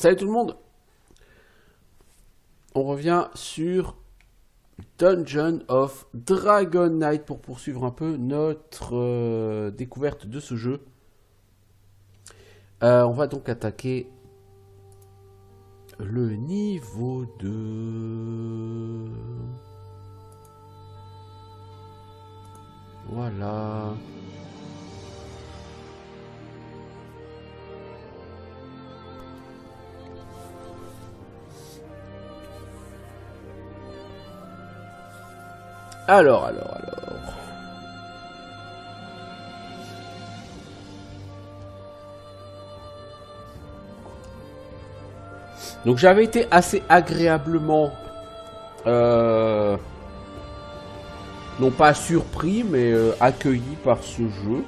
Salut tout le monde. On revient sur Dungeon of Dragon Knight pour poursuivre un peu notre découverte de ce jeu. On va donc attaquer le niveau 2. Voilà. Alors. Donc j'avais été assez agréablement, non pas surpris, mais accueilli par ce jeu.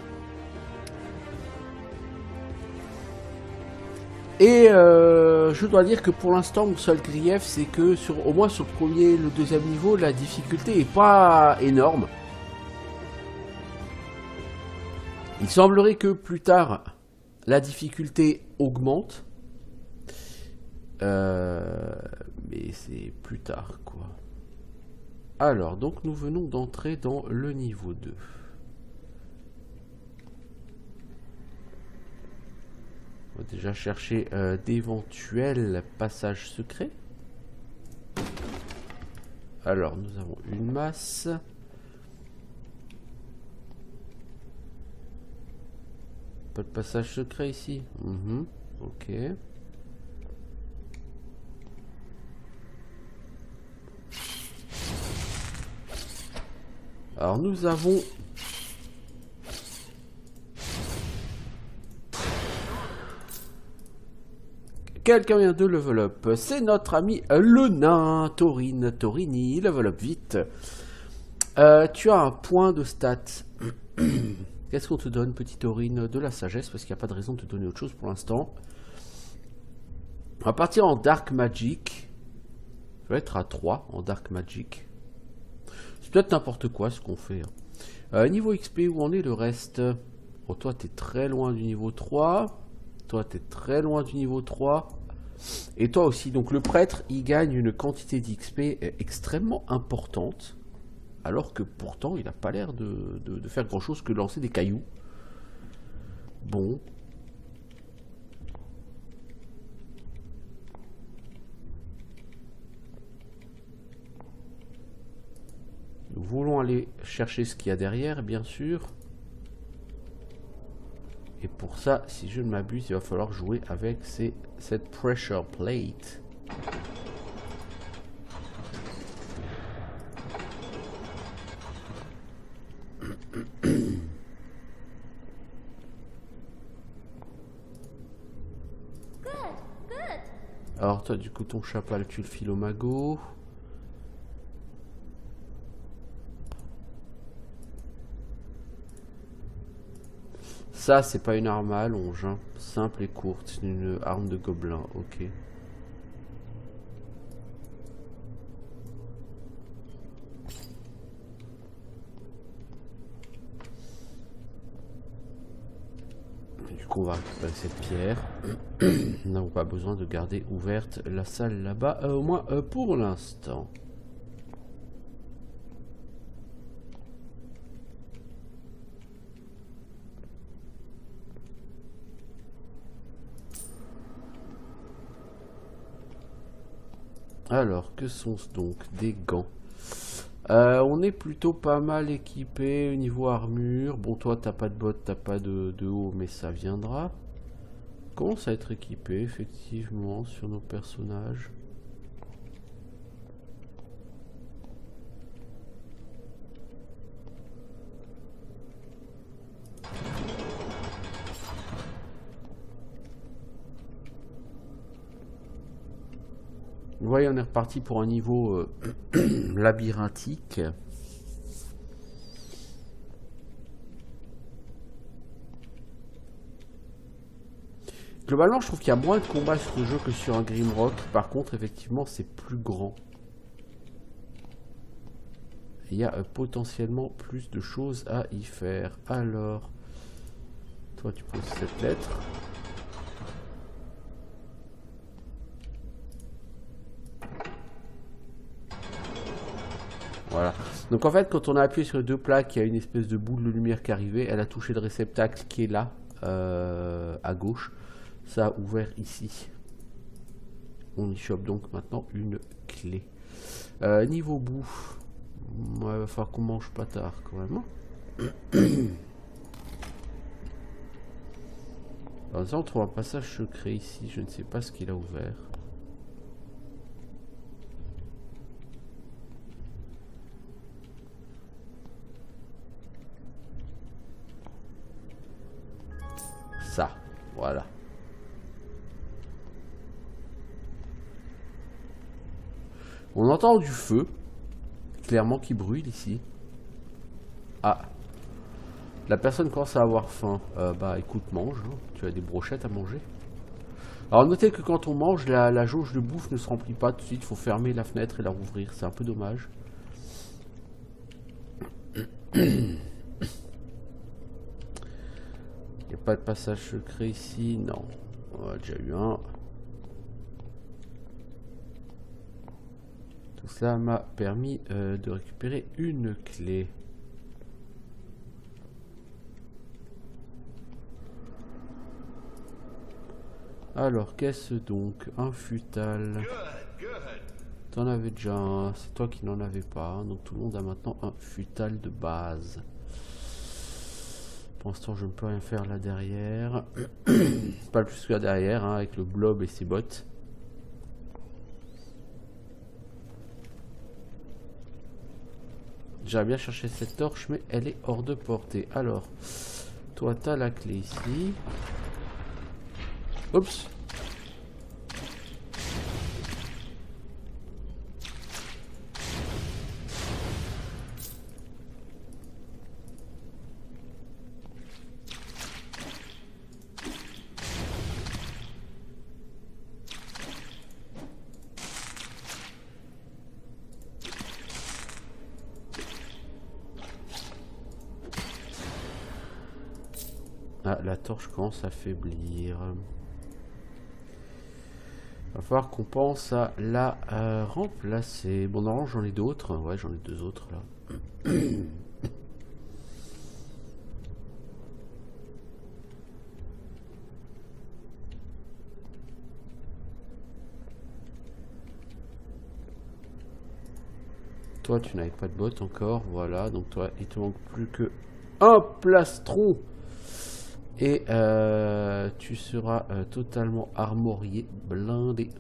Et je dois dire que pour l'instant, mon seul grief, c'est que au moins sur le premier et le deuxième niveau, la difficulté est pas énorme. Il semblerait que plus tard, la difficulté augmente. Mais c'est plus tard, quoi. Alors, donc nous venons d'entrer dans le niveau 2. On va déjà chercher d'éventuels passages secrets. Alors, nous avons une masse. Pas de passage secret ici. Ok. Alors, nous avons... Quelqu'un vient de level up. C'est notre ami le nain Torini. Level up vite. Tu as un point de stats. Qu'est-ce qu'on te donne, petit Taurine? De la sagesse, parce qu'il n'y a pas de raison de te donner autre chose pour l'instant. On va partir en Dark Magic. Ça va être à 3 en Dark Magic. C'est peut-être n'importe quoi ce qu'on fait. Niveau XP, où en est le reste? Oh, toi, t'es très loin du niveau 3. Toi, t'es très loin du niveau 3. Et toi aussi. Donc, le prêtre, il gagne une quantité d'XP extrêmement importante. Alors que pourtant, il n'a pas l'air de faire grand-chose que lancer des cailloux. Bon. Nous voulons aller chercher ce qu'il y a derrière, bien sûr. Et pour ça, si je ne m'abuse, il va falloir jouer avec cette pressure plate. Alors toi, du coup, ton chapal, tu le files au magot. Ça, c'est pas une arme à allonge, hein. Simple et courte, c'est une arme de gobelin, ok. Du coup, on va récupérer cette pierre. Nous n'avons pas besoin de garder ouverte la salle là-bas, au moins pour l'instant. Alors, que sont-ce donc? Des gants. On est plutôt pas mal équipé au niveau armure. Bon, toi, t'as pas de bottes, t'as pas de haut, mais ça viendra. On commence à être équipé, effectivement, sur nos personnages. Vous voyez, on est reparti pour un niveau labyrinthique. Globalement, je trouve qu'il y a moins de combats sur ce jeu que sur un Grimrock. Par contre, effectivement, c'est plus grand. Il y a potentiellement plus de choses à y faire. Alors, toi, tu poses cette lettre. Voilà. Donc en fait, quand on a appuyé sur les deux plaques, il y a une espèce de boule de lumière qui arrivait. Elle a touché le réceptacle qui est là, à gauche. Ça a ouvert ici. On y chope donc maintenant une clé. Niveau bouffe, il va falloir qu'on mange pas tard quand même. Alors ça, on trouve un passage secret ici. Je ne sais pas ce qu'il a ouvert. Ça, voilà. On entend du feu, clairement qui brûle ici. Ah, la personne commence à avoir faim. Bah écoute, mange, hein. Tu as des brochettes à manger. Alors notez que quand on mange, la jauge de bouffe ne se remplit pas tout de suite. Il faut fermer la fenêtre et la rouvrir, c'est un peu dommage. Il n'y a pas de passage secret ici, non. On a déjà eu un. Tout cela m'a permis de récupérer une clé. Alors, qu'est-ce donc? Un futal. T'en avais déjà un, c'est toi qui n'en avais pas. Donc tout le monde a maintenant un futal de base. Pour l'instant, je ne peux rien faire là derrière. Pas le plus que là derrière, hein, avec le blob et ses bottes. J'aurais bien cherché cette torche, mais elle est hors de portée. Alors, toi, t'as la clé ici. Oups. Ah, la torche commence à faiblir. Va falloir qu'on pense à la remplacer. Bon, normalement, j'en ai d'autres. Ouais, j'en ai deux autres là. Toi, tu n'avais pas de bottes encore. Voilà, donc toi, il te manque plus que un plastron. Et tu seras totalement armorié, blindé.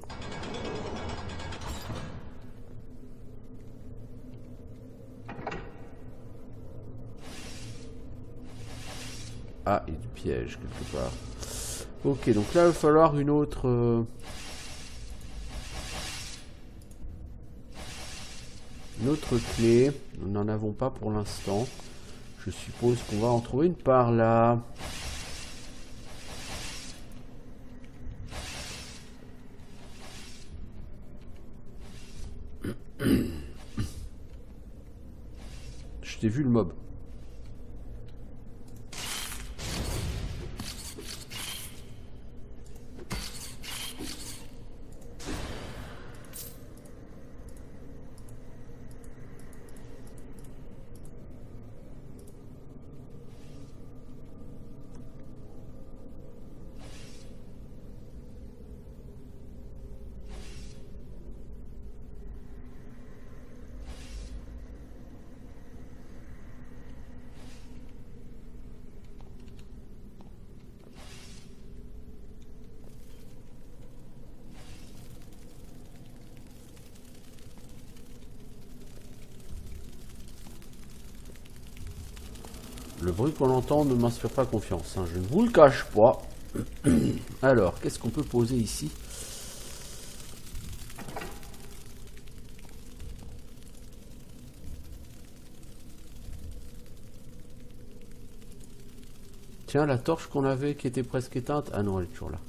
Ah, il y a du piège quelque part. Ok, donc là, il va falloir une autre clé. Nous n'en avons pas pour l'instant. Je suppose qu'on va en trouver une par là. Je t'ai vu le mob. Le bruit qu'on entend ne m'inspire pas confiance, hein, je ne vous le cache pas. Alors, qu'est-ce qu'on peut poser ici? Tiens, la torche qu'on avait qui était presque éteinte. Ah non, elle est toujours là.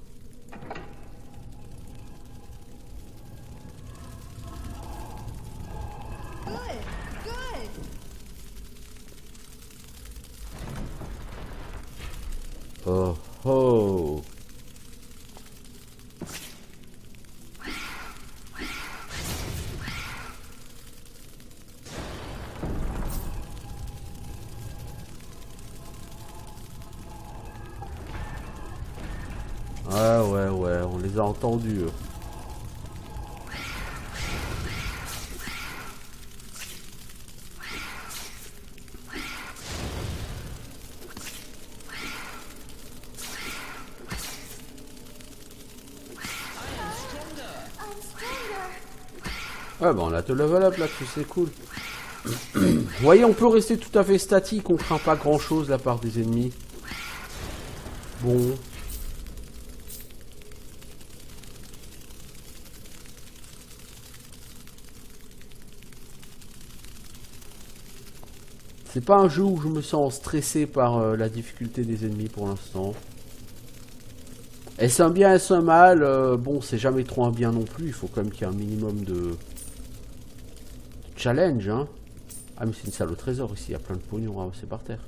Oh oh. Ouais, on les a entendus. Ouais, bah on a te level up là-dessus, c'est cool. Vous voyez, on peut rester tout à fait statique, on craint pas grand-chose de la part des ennemis. Bon. C'est pas un jeu où je me sens stressé par la difficulté des ennemis pour l'instant. Est-ce un bien, est-ce un mal? Bon, c'est jamais trop un bien non plus, il faut quand même qu'il y ait un minimum de challenge, hein. Ah mais c'est une salle au trésor ici, il y a plein de pognon ramassé par terre.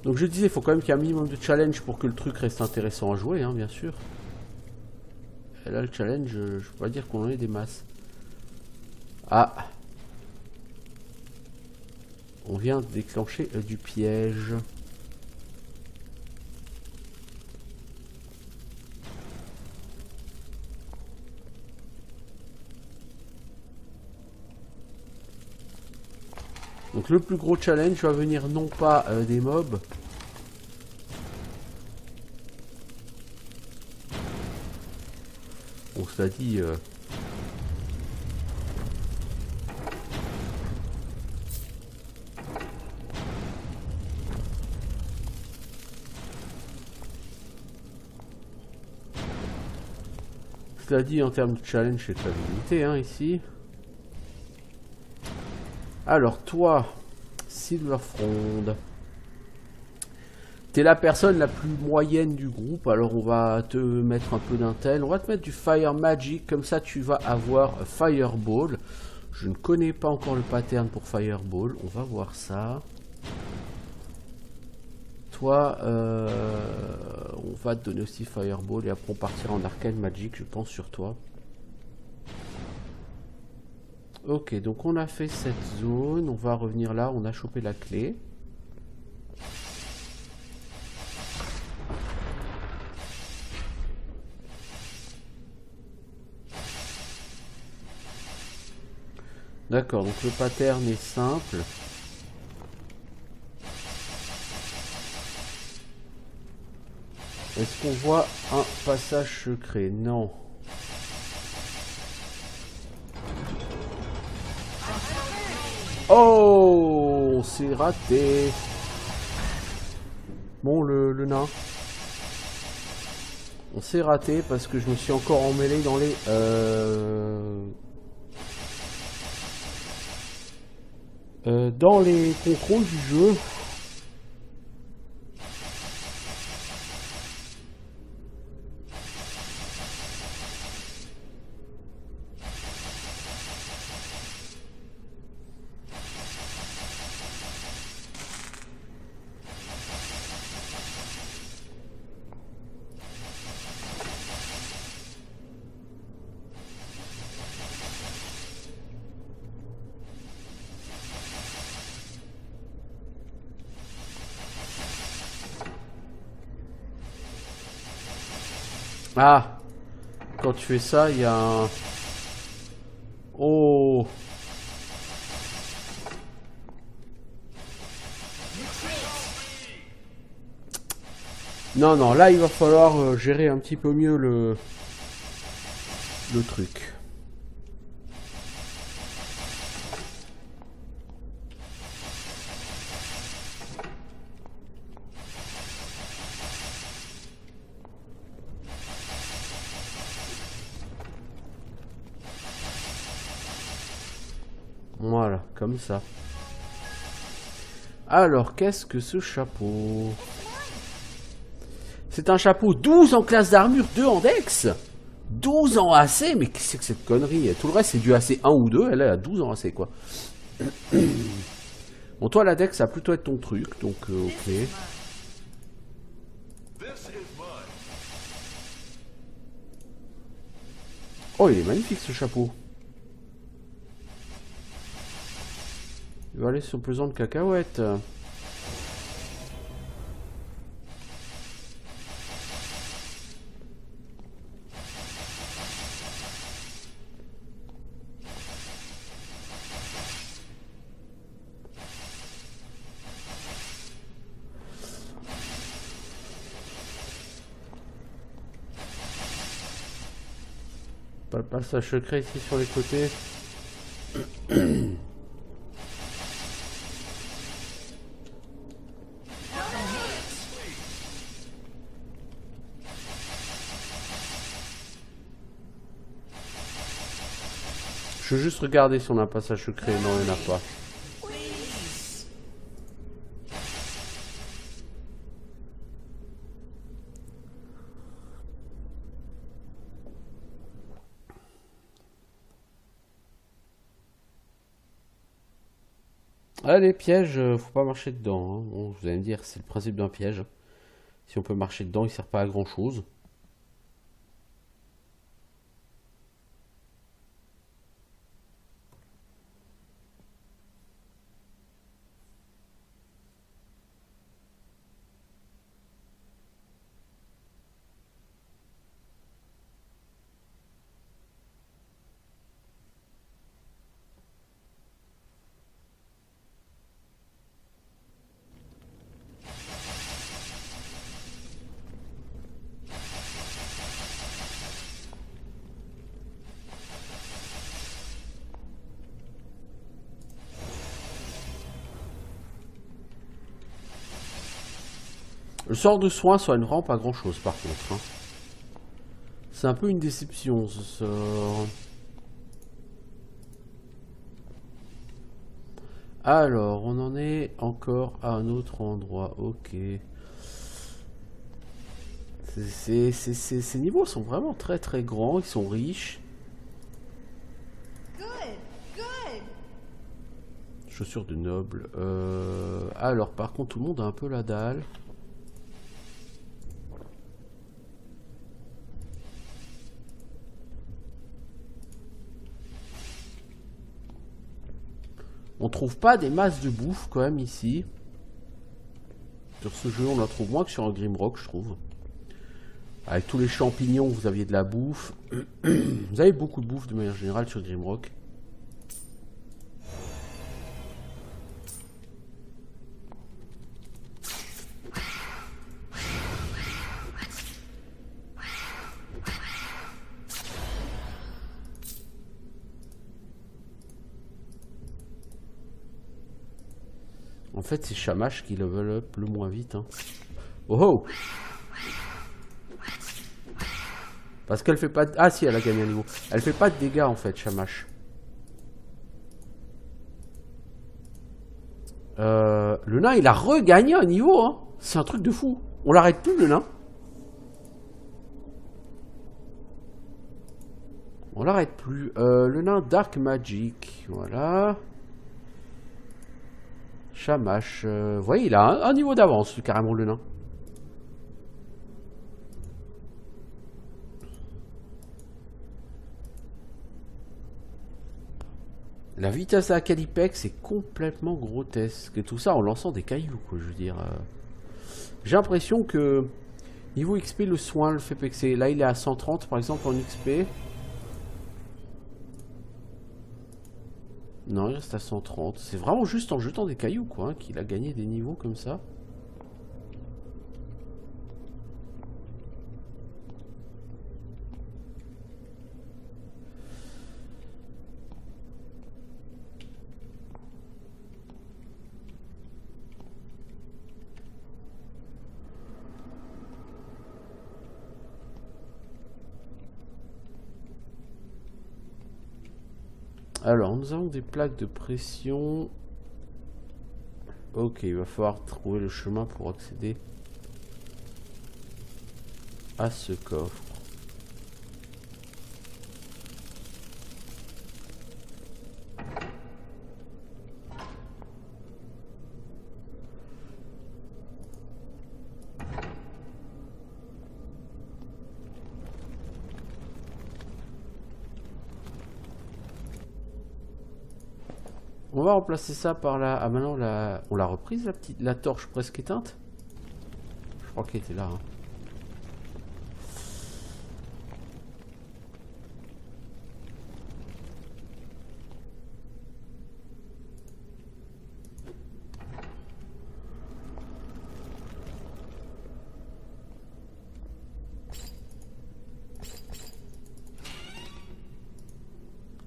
Donc je disais, il faut quand même qu'il y ait un minimum de challenge pour que le truc reste intéressant à jouer, hein, bien sûr. Et là le challenge, je peux pas dire qu'on en ait des masses. Ah, on vient de déclencher du piège. Donc le plus gros challenge va venir non pas des mobs. Bon, cela dit... Cela dit, en termes de challenge, c'est très limité, hein, ici. Alors, toi, Silverfrond, t'es la personne la plus moyenne du groupe, alors on va te mettre un peu d'intel. On va te mettre du Fire Magic, comme ça tu vas avoir Fireball. Je ne connais pas encore le pattern pour Fireball, on va voir ça. Toi, on va te donner aussi Fireball et après on partira en Arcane Magic, je pense, sur toi. Ok, donc on a fait cette zone, on va revenir là, on a chopé la clé. D'accord, donc le pattern est simple. Est-ce qu'on voit un passage secret? Non. Oh, c'est raté. Bon, le nain. On s'est raté parce que je me suis encore emmêlé dans les contrôles du jeu. Ah, quand tu fais ça, il y a un... Oh. Non, non, là, il va falloir gérer un petit peu mieux le truc. Voilà, comme ça. Alors, qu'est-ce que ce chapeau? C'est un chapeau 12 en classe d'armure, 2 en dex. 12 en AC, mais qu'est-ce que cette connerie? Tout le reste, c'est du AC 1 ou 2. Elle a 12 en AC, quoi. Bon, toi, la dex, ça va plutôt être ton truc, donc ok. Oh, il est magnifique, ce chapeau. Il va aller sur le pesant de cacahuètes. Pas le passage secret ici sur les côtés. Je veux juste regarder si on a un passage secret. Non, il n'y en a pas. Ah, les pièges, faut pas marcher dedans. Hein. Bon, vous allez me dire, c'est le principe d'un piège. Si on peut marcher dedans, il sert pas à grand chose. Le sort de soin soigne vraiment pas grand chose par contre. Hein. C'est un peu une déception ce sort. Alors, on en est encore à un autre endroit. Ok. Ces niveaux sont vraiment très très grands, ils sont riches. Chaussures de noble. Alors, par contre, tout le monde a un peu la dalle. On trouve pas des masses de bouffe quand même ici. Sur ce jeu, on la trouve moins que sur un Grimrock, je trouve. Avec tous les champignons, vous aviez de la bouffe. Vous avez beaucoup de bouffe de manière générale sur Grimrock. En fait, c'est Shamash qui level up le moins vite. Hein. Oh oh! Parce qu'elle fait pas de... Ah si, elle a gagné un niveau. Elle fait pas de dégâts en fait, Shamash. Le nain, il a regagné un niveau. Hein. C'est un truc de fou. On l'arrête plus, le nain. On l'arrête plus. Le nain Dark Magic. Voilà. Shamash. Vous voyez, il a un niveau d'avance, carrément, le nain. La vitesse à laquelle il pèque, c'est complètement grotesque. Et tout ça en lançant des cailloux, quoi, je veux dire. J'ai l'impression que niveau XP, le soin le fait pexer. Là, il est à 130, par exemple, en XP. Non, il reste à 130. C'est vraiment juste en jetant des cailloux, quoi, hein, qu'il a gagné des niveaux comme ça. Alors, nous avons des plaques de pression. Ok, il va falloir trouver le chemin pour accéder à ce coffre. On va remplacer ça par la... Ah maintenant, on l'a reprise, la torche presque éteinte. Je crois qu'elle était là. Hein.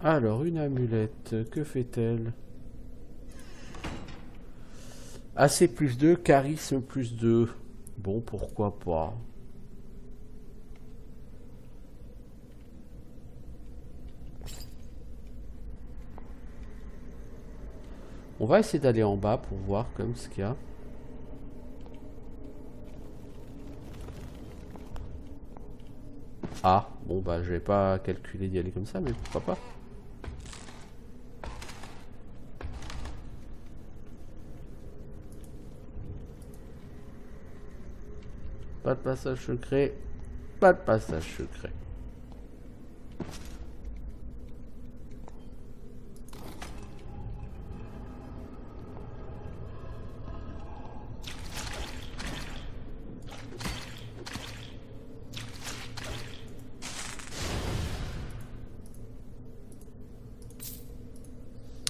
Alors, une amulette, que fait-elle? AC plus 2, charisme plus 2. Bon, pourquoi pas. On va essayer d'aller en bas pour voir comme ce qu'il y a. Ah, bon bah je vais pas calculer d'y aller comme ça, mais pourquoi pas. Pas de passage secret. Pas de passage secret.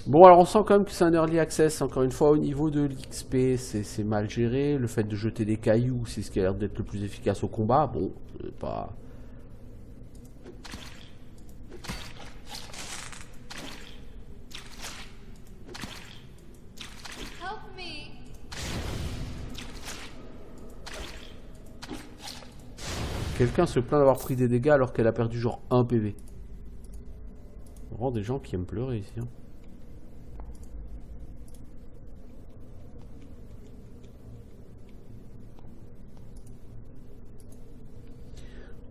Bon, alors on sent quand même que c'est un early access. Encore une fois, au niveau de l'XP, c'est mal géré. Le fait de jeter des cailloux, c'est ce qui a l'air d'être le plus efficace au combat. Bon, pas... Quelqu'un se plaint d'avoir pris des dégâts alors qu'elle a perdu genre 1 PV. Vraiment des gens qui aiment pleurer ici. Hein.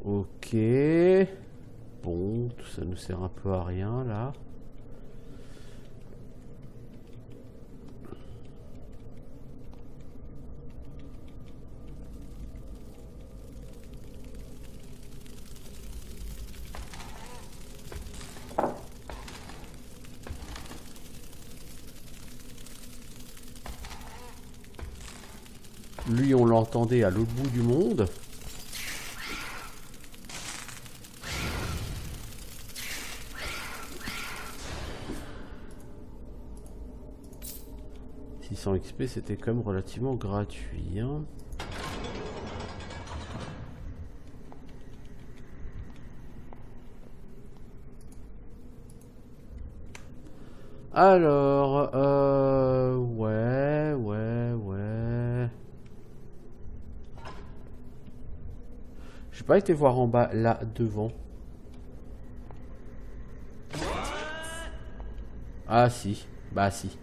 Ok. Bon, tout ça nous sert un peu à rien là. Lui, on l'entendait à l'autre bout du monde. XP, c'était quand même relativement gratuit. Hein. Alors, ouais. J'ai pas été voir en bas, là, devant. Ah si, bah si.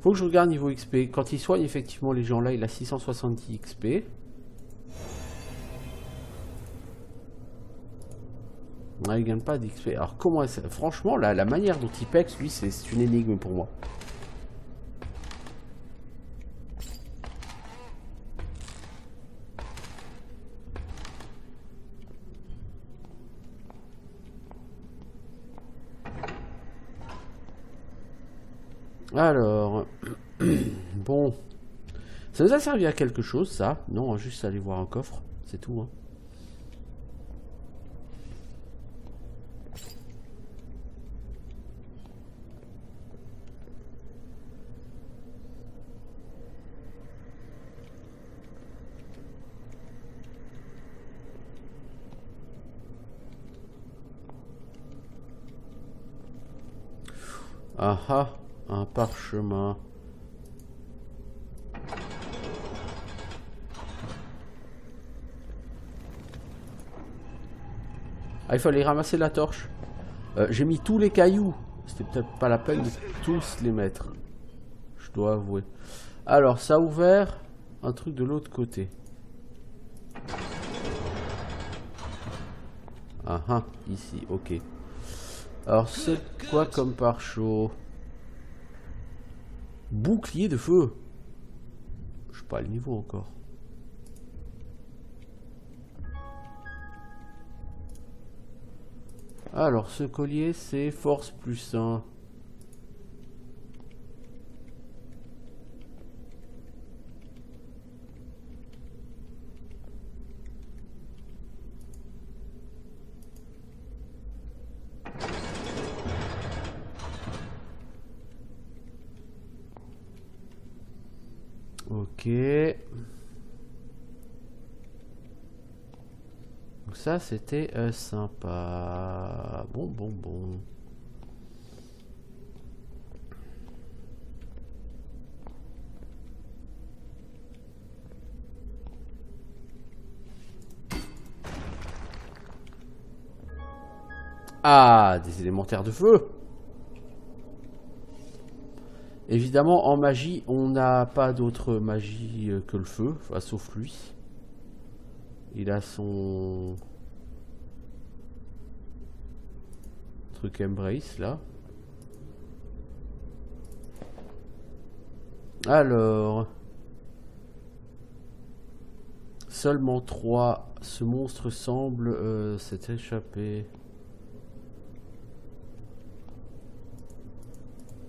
Faut que je regarde niveau XP. Quand il soigne effectivement les gens là, il a 670 XP. Ah, il gagne pas d'XP. Alors comment est-ce... Franchement, la manière dont il pexe, lui, c'est une énigme pour moi. Alors... bon... Ça nous a servi à quelque chose, ça. Non, juste aller voir un coffre. C'est tout, hein. Ah ah, un parchemin. Ah, il fallait ramasser la torche. J'ai mis tous les cailloux. C'était peut-être pas la peine de tous les mettre. Je dois avouer. Alors, ça a ouvert un truc de l'autre côté. Ah ah, ici, ok. Alors, c'est quoi comme pare-chaud? Bouclier de feu. Je sais pas le niveau encore. Alors, ce collier, c'est force plus 1. Ok. ça, c'était sympa. Bon. Ah, des élémentaires de feu. Évidemment, en magie, on n'a pas d'autre magie que le feu, enfin, sauf lui. Il a son truc Embrace, là. Alors... Seulement 3. Ce monstre semble s'être échappé.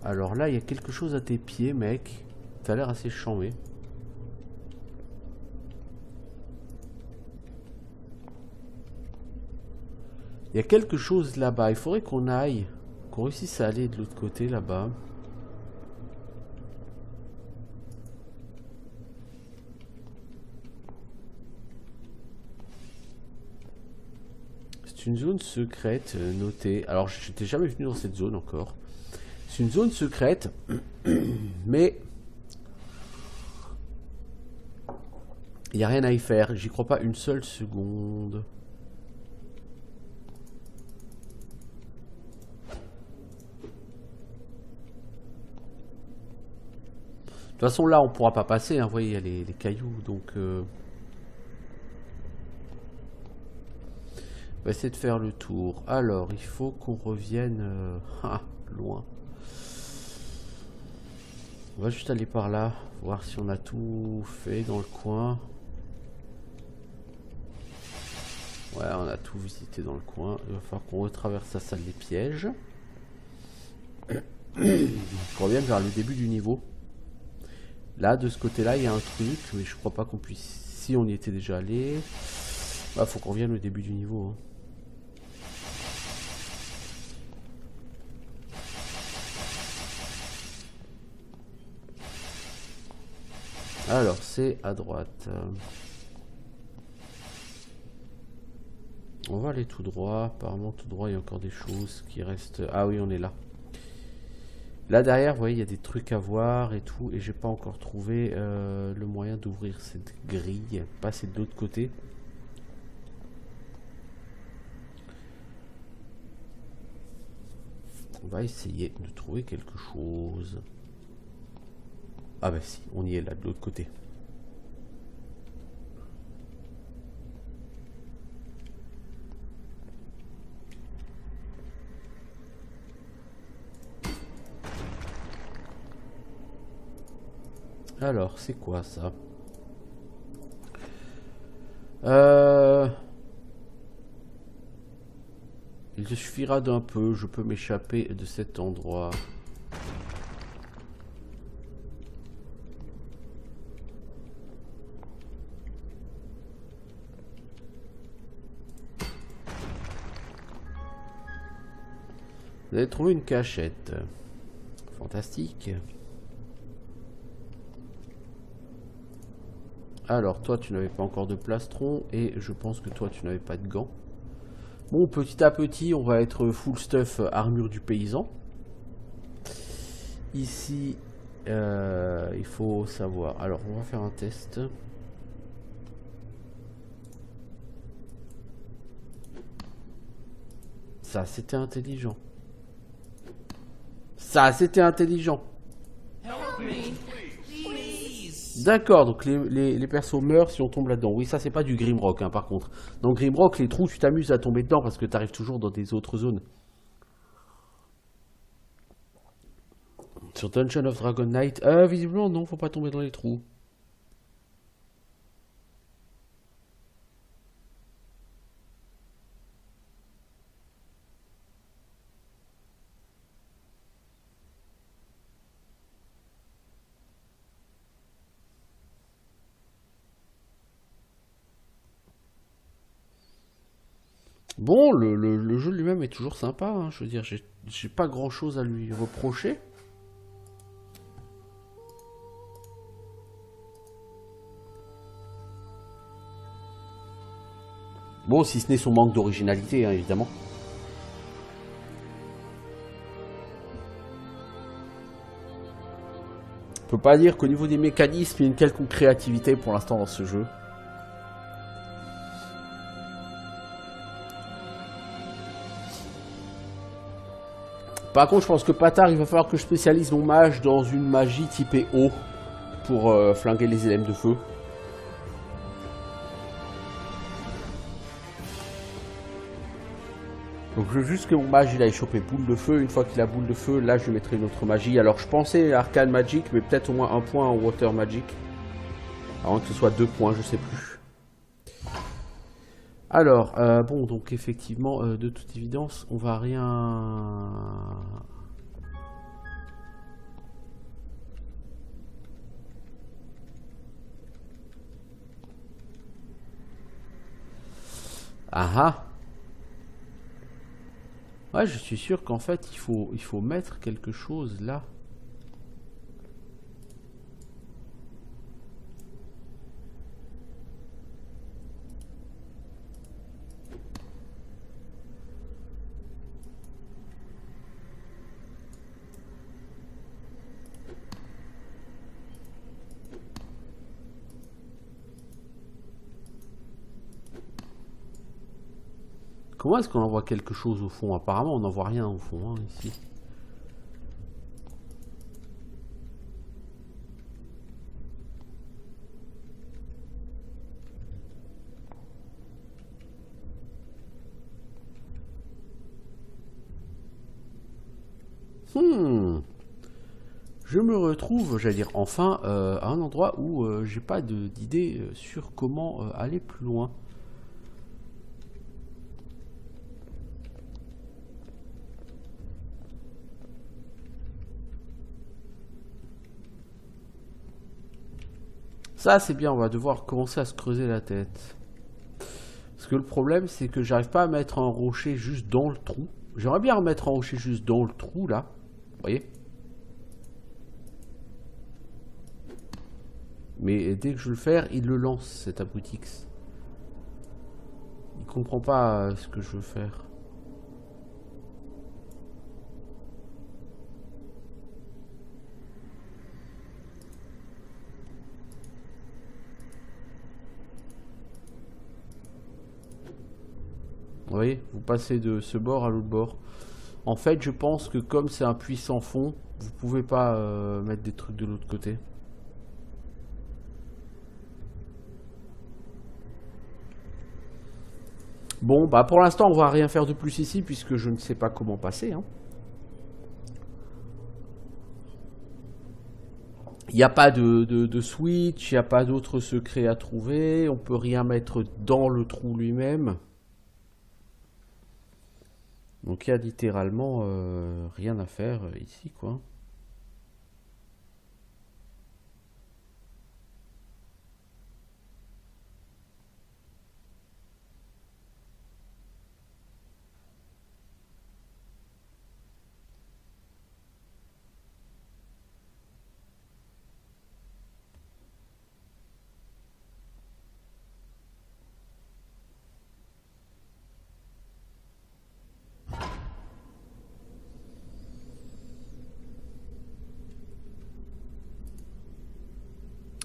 Alors là, il y a quelque chose à tes pieds, mec. T'as l'air assez chambé. Il y a quelque chose là-bas. Il faudrait qu'on aille. Qu'on réussisse à aller de l'autre côté, là-bas. C'est une zone secrète notée. Alors, je n'étais jamais venu dans cette zone encore. C'est une zone secrète. Mais... il n'y a rien à y faire. J'y crois pas une seule seconde. De toute façon, là, on pourra pas passer. Hein. Vous voyez, il y a les cailloux. Donc... on va essayer de faire le tour. Alors, il faut qu'on revienne loin. On va juste aller par là, voir si on a tout fait dans le coin. Ouais, on a tout visité dans le coin. Il va falloir qu'on retraverse la salle des pièges. On revient vers le début du niveau. Là, de ce côté-là, il y a un truc, mais je crois pas qu'on puisse... Si on y était déjà allé... Bah, faut qu'on revienne au début du niveau. Hein. Alors, c'est à droite. On va aller tout droit. Apparemment, tout droit, il y a encore des choses qui restent... Ah oui, on est là. Là derrière, vous voyez, il y a des trucs à voir et tout. Et j'ai pas encore trouvé le moyen d'ouvrir cette grille. Passer de l'autre côté. On va essayer de trouver quelque chose. Ah bah si, on y est là, de l'autre côté. Alors, c'est quoi ça? Il te suffira d'un peu, je peux m'échapper de cet endroit. Vous avez trouvé une cachette. Fantastique. Alors, toi, tu n'avais pas encore de plastron. Et je pense que toi, tu n'avais pas de gants. Bon, petit à petit, on va être full stuff armure du paysan. Ici, il faut savoir. Alors, on va faire un test. Ça, c'était intelligent. Ça, c'était intelligent. D'accord, donc les persos meurent si on tombe là-dedans. Oui, ça, c'est pas du Grimrock, hein, par contre. Dans Grimrock, les trous, tu t'amuses à tomber dedans parce que tu arrives toujours dans des autres zones. Sur Dungeon of Dragon Knight, visiblement, non, faut pas tomber dans les trous. Bon, le jeu lui-même est toujours sympa, hein, je veux dire, j'ai pas grand-chose à lui reprocher. Bon, si ce n'est son manque d'originalité, hein, évidemment. On peut pas dire qu'au niveau des mécanismes, il y a une quelconque créativité pour l'instant dans ce jeu. Par contre, je pense que Patard, il va falloir que je spécialise mon mage dans une magie typée eau pour flinguer les éléments de feu. Donc je veux juste que mon mage il aille choper boule de feu. Une fois qu'il a boule de feu, là je mettrai une autre magie. Alors je pensais Arcane Magic, mais peut-être au moins un point en Water Magic. Avant que ce soit 2 points, je sais plus. Alors, bon, donc effectivement, de toute évidence, on va rien... Ah ah! Ouais, je suis sûr qu'en fait, il faut mettre quelque chose là. Comment est-ce qu'on envoie quelque chose au fond? Apparemment, on n'en voit rien au fond, hein, ici. Je me retrouve, j'allais dire enfin, à un endroit où j'ai pas d'idée sur comment aller plus loin. Ça c'est bien, on va devoir commencer à se creuser la tête. Parce que le problème c'est que j'arrive pas à mettre un rocher juste dans le trou. J'aimerais bien remettre un rocher juste dans le trou là. Vous voyez? Mais dès que je veux le faire, il le lance cet abrutix. Il comprend pas ce que je veux faire. Vous voyez, vous passez de ce bord à l'autre bord. En fait, je pense que comme c'est un puits sans fond, vous pouvez pas mettre des trucs de l'autre côté. Bon, bah pour l'instant, on va rien faire de plus ici puisque je ne sais pas comment passer. Hein. Il n'y a pas de switch, il n'y a pas d'autres secrets à trouver, on peut rien mettre dans le trou lui-même. Donc il y a littéralement rien à faire ici, quoi.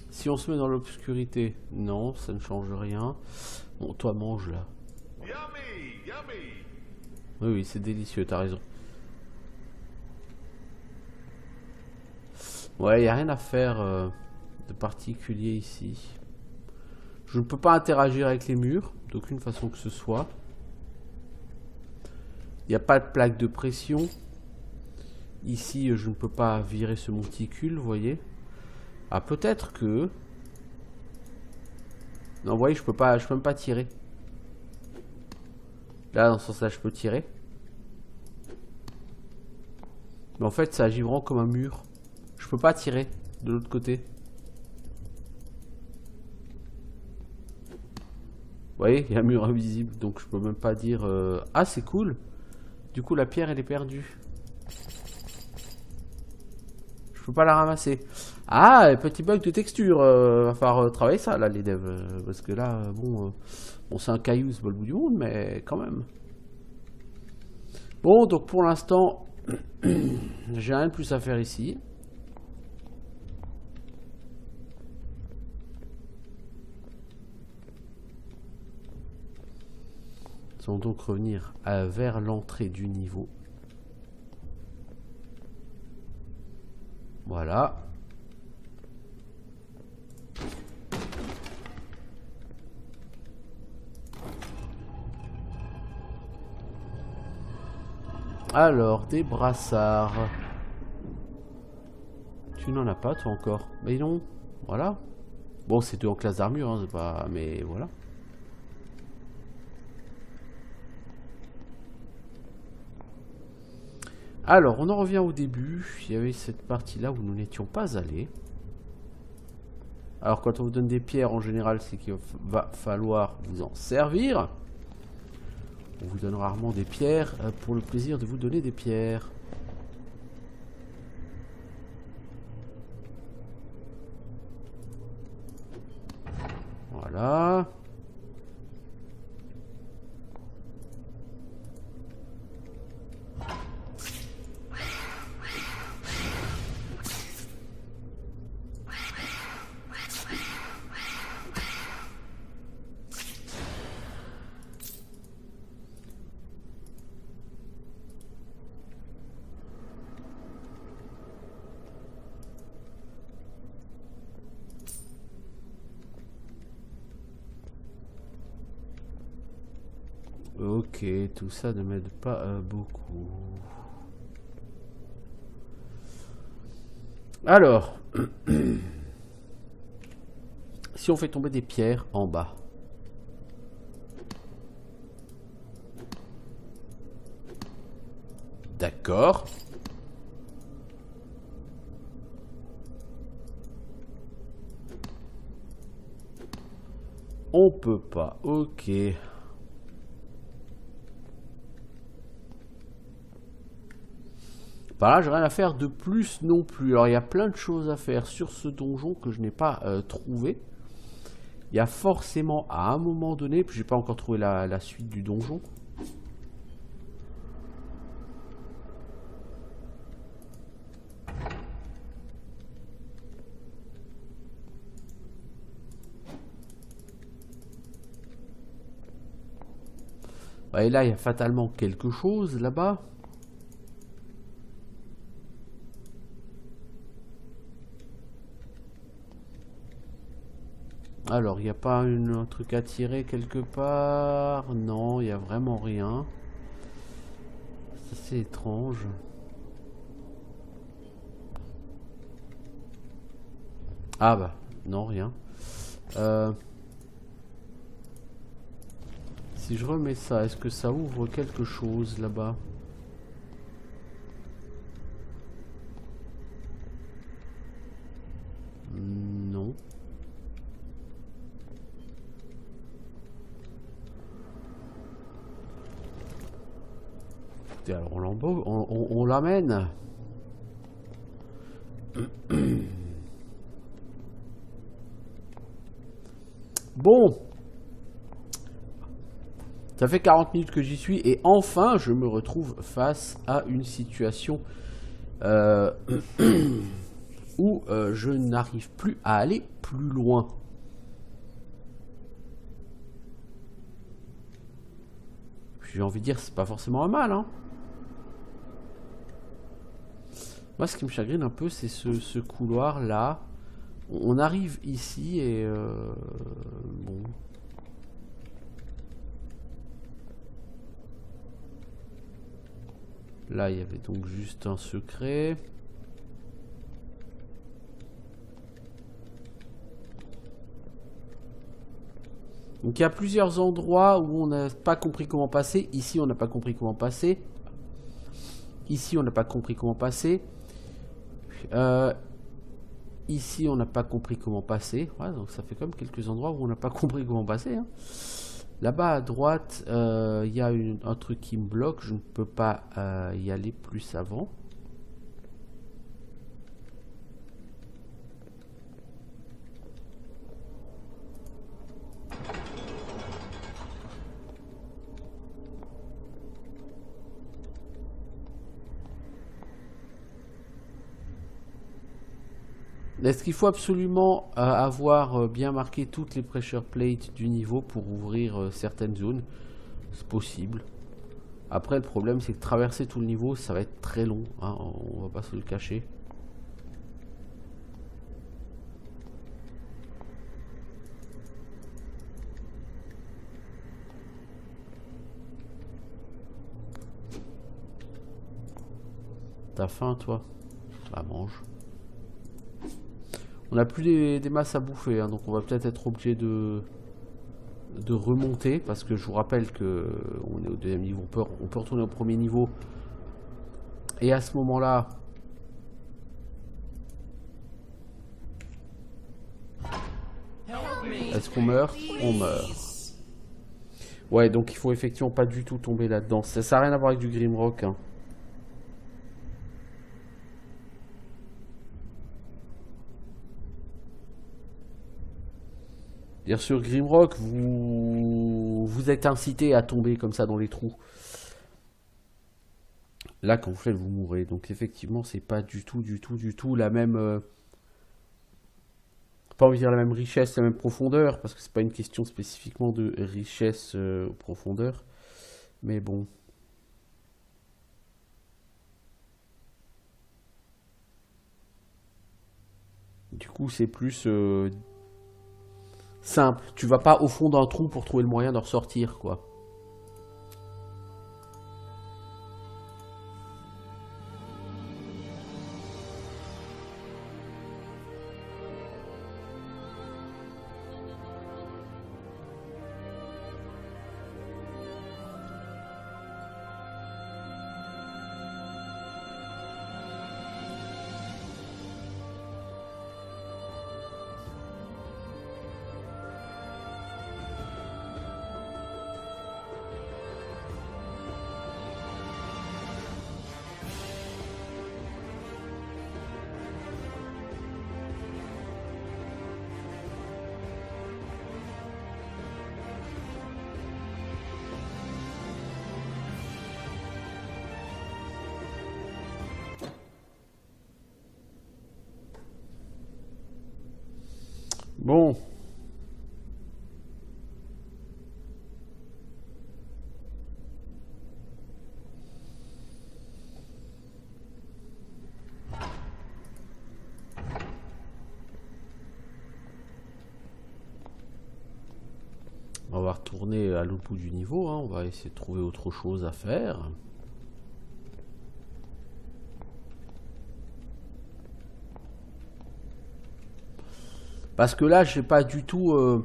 Si on se met dans l'obscurité, non, ça ne change rien. Bon, toi mange là. Yummy, yummy. Oui, oui, c'est délicieux, t'as raison. Ouais, il n'y a rien à faire de particulier ici. Je ne peux pas interagir avec les murs, d'aucune façon que ce soit. Il n'y a pas de plaque de pression. Ici, je ne peux pas virer ce monticule, vous voyez. Ah, peut-être que... Non, vous voyez, je peux même pas tirer. Là, dans ce sens-là, je peux tirer. Mais en fait, ça agit vraiment comme un mur. Je peux pas tirer de l'autre côté. Vous voyez, il y a un mur invisible, donc je peux même pas dire... Ah, c'est cool. Du coup, la pierre, elle est perdue. Je peux pas la ramasser. Ah, petit bug de texture. Va falloir travailler ça, là, les devs. Parce que là, bon, c'est un caillou, c'est pas le bout du monde, mais quand même. Bon, donc pour l'instant, j'ai rien de plus à faire ici. Nous allons donc revenir vers l'entrée du niveau. Voilà. Alors, des brassards. Tu n'en as pas, toi, encore? Mais non. Voilà. Bon, c'est tout en classe d'armure, hein, c'est pas... Mais voilà. Alors, on en revient au début. Il y avait cette partie-là où nous n'étions pas allés. Alors, quand on vous donne des pierres, en général, c'est qu'il va falloir vous en servir. On vous donne rarement des pierres pour le plaisir de vous donner des pierres. Voilà. Ok, tout ça ne m'aide pas beaucoup. Alors, si on fait tomber des pierres en bas. D'accord. On peut pas, ok. Par là, j'ai rien à faire de plus non plus. Alors, il y a plein de choses à faire sur ce donjon que je n'ai pas trouvé. Il y a forcément, à un moment donné, puis j'ai pas encore trouvé la suite du donjon. Et là, il y a fatalement quelque chose là-bas. Alors, il n'y a pas un truc à tirer quelque part? Non, il n'y a vraiment rien. C'est étrange. Ah bah, non, rien. Si je remets ça, est-ce que ça ouvre quelque chose là-bas? Non. Écoutez, alors on l'amène. Bon. Ça fait 40 minutes que j'y suis et enfin je me retrouve face à une situation où je n'arrive plus à aller plus loin. J'ai envie de dire c'est pas forcément un mal, hein. Moi ce qui me chagrine un peu c'est ce couloir là. On arrive ici et bon. Là, il y avait donc juste un secret. Donc, il y a plusieurs endroits où on n'a pas compris comment passer. Ici, on n'a pas compris comment passer. Ici, on n'a pas compris comment passer. Ici, on n'a pas compris comment passer. Ouais, donc, ça fait comme quelques endroits où on n'a pas compris comment passer, hein. Là-bas à droite, il y a un truc qui me bloque. Je ne peux pas y aller plus avant. Est-ce qu'il faut absolument avoir bien marqué toutes les pressure plates du niveau pour ouvrir certaines zones? C'est possible. Après, le problème, c'est que traverser tout le niveau, ça va être très long, hein, on va pas se le cacher. T'as faim, toi? Bah, mange. On n'a plus des masses à bouffer, hein, donc on va peut-être être obligé de remonter, parce que je vous rappelle que on est au deuxième niveau, on peut retourner au premier niveau, et à ce moment-là, est-ce qu'on meurt? On meurt. Ouais, donc il faut effectivement pas du tout tomber là-dedans. Ça n'a rien à voir avec du Grimrock, hein. Bien sûr, Grimrock, vous êtes incité à tomber comme ça dans les trous. Là, quand vous faites, vous mourrez. Donc effectivement, c'est pas du tout la même... pas envie de dire la même richesse, la même profondeur, parce que c'est pas une question spécifiquement de richesse profondeur. Mais bon. Du coup, c'est plus... simple, tu vas pas au fond d'un trou pour trouver le moyen de ressortir, quoi. Bon. On va retourner à l'autre bout du niveau, hein. On va essayer de trouver autre chose à faire. Parce que là, j'ai pas du tout...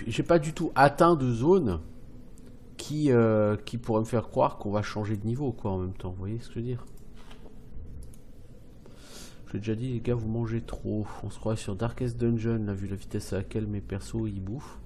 j'ai pas du tout atteint de zone qui pourrait me faire croire qu'on va changer de niveau, quoi, en même temps. Vous voyez ce que je veux dire? J'ai déjà dit, les gars, vous mangez trop. On se croit sur Darkest Dungeon, là, vu la vitesse à laquelle mes persos ils bouffent.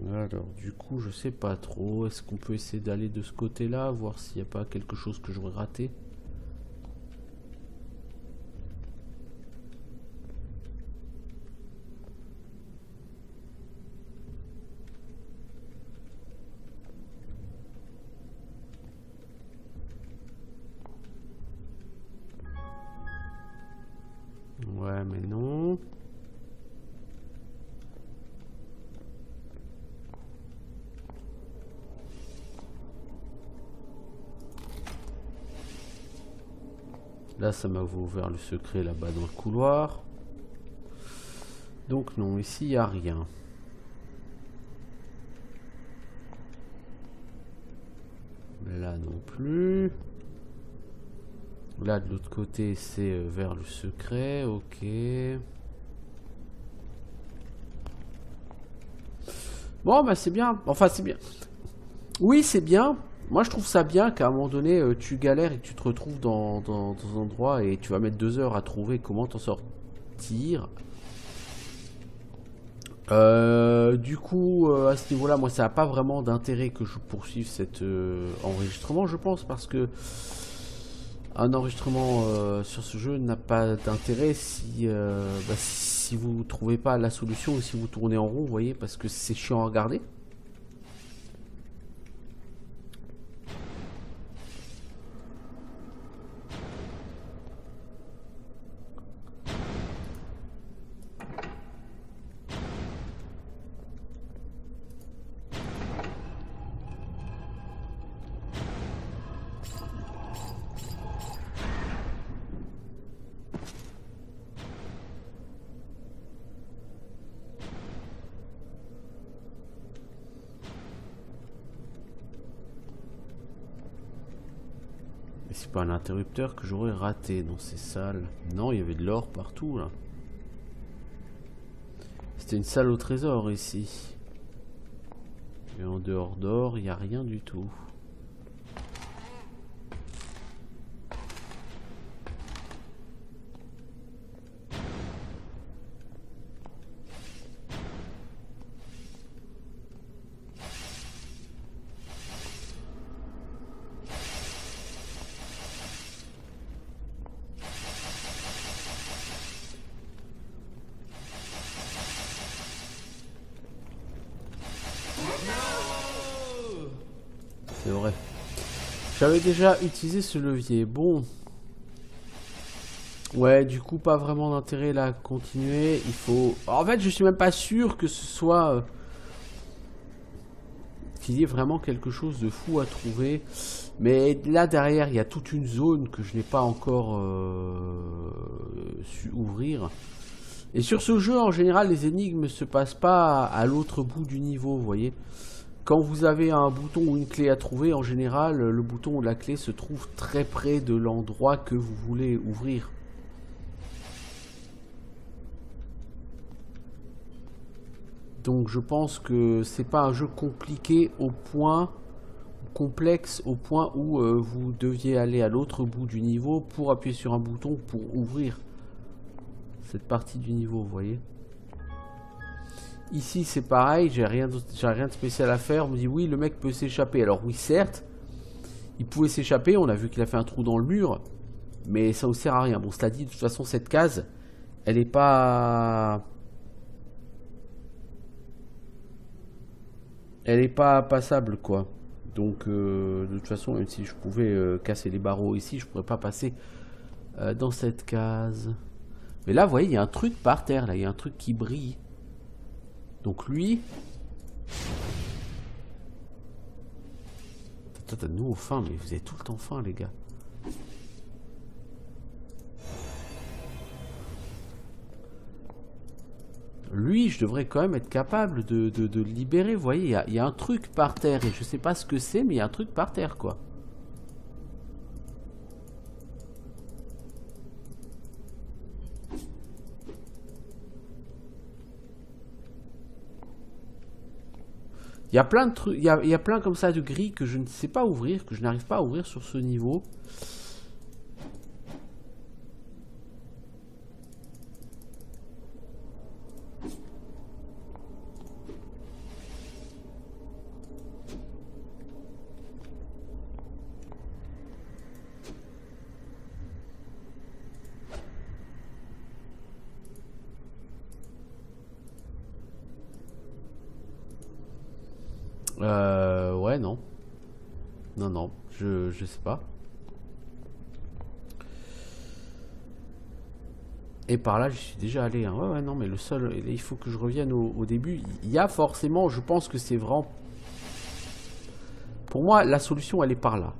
Alors, du coup, je sais pas trop. Est-ce qu'on peut essayer d'aller de ce côté-là, voir s'il n'y a pas quelque chose que j'aurais raté? Ouais, mais non. Là, ça m'a ouvert le secret là-bas dans le couloir. Donc non, ici, il n'y a rien. Là non plus. Là, de l'autre côté, c'est vers le secret. Ok. Bon, bah c'est bien. Enfin, c'est bien. Oui, c'est bien. Moi, je trouve ça bien qu'à un moment donné, tu galères et que tu te retrouves dans un endroit et tu vas mettre 2 heures à trouver comment t'en sortir. Du coup, à ce niveau-là, moi, ça n'a pas vraiment d'intérêt que je poursuive cet enregistrement, je pense, parce que un enregistrement sur ce jeu n'a pas d'intérêt si vous trouvez pas la solution ou si vous tournez en rond, vous voyez, parce que c'est chiant à regarder. C'est pas un interrupteur que j'aurais raté dans ces salles. Non, il y avait de l'or partout là. C'était une salle au trésor ici. Et en dehors d'or, il n'y a rien du tout. C'est vrai. J'avais déjà utilisé ce levier. Bon. Ouais, du coup, pas vraiment d'intérêt là à continuer. Il faut... En fait, je suis même pas sûr que ce soit... qu'il y ait vraiment quelque chose de fou à trouver. Mais là, derrière, il y a toute une zone que je n'ai pas encore su ouvrir. Et sur ce jeu, en général, les énigmes ne se passent pas à l'autre bout du niveau, vous voyez. Quand vous avez un bouton ou une clé à trouver, en général, le bouton ou la clé se trouve très près de l'endroit que vous voulez ouvrir. Donc je pense que c'est pas un jeu compliqué au point, complexe au point où vous deviez aller à l'autre bout du niveau pour appuyer sur un bouton pour ouvrir cette partie du niveau, vous voyez. Ici c'est pareil, j'ai rien de spécial à faire. On me dit oui, le mec peut s'échapper. Alors oui, certes, il pouvait s'échapper. On a vu qu'il a fait un trou dans le mur, mais ça ne sert à rien. Bon, cela dit, de toute façon, cette case, elle est pas passable, quoi. Donc de toute façon, même si je pouvais casser les barreaux ici, je pourrais pas passer dans cette case. Mais là, vous voyez, il y a un truc par terre. Là, il y a un truc qui brille. Donc lui... Attends, nous, faim, mais vous avez tout le temps faim, les gars. Lui, je devrais quand même être capable de le libérer. Vous voyez, il y a un truc par terre. Et je sais pas ce que c'est, mais il y a un truc par terre, quoi. Il y a plein de trucs, il y a plein comme ça de grilles que je ne sais pas ouvrir, que je n'arrive pas à ouvrir sur ce niveau. Ouais, non. Non, je sais pas. Et par là, j'y suis déjà allé. Hein. Ouais, non, mais le seul... Il faut que je revienne au début. Il y a forcément... Je pense que c'est vraiment... Pour moi, la solution, elle est par là.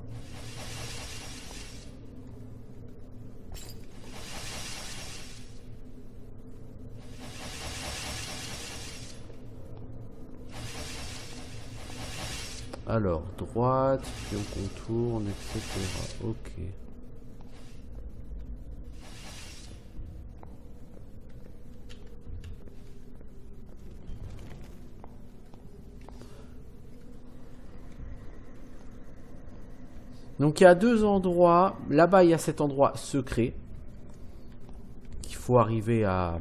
Alors, droite, puis on contourne, etc. Ok. Donc il y a deux endroits. Là-bas, il y a cet endroit secret qu'il faut arriver à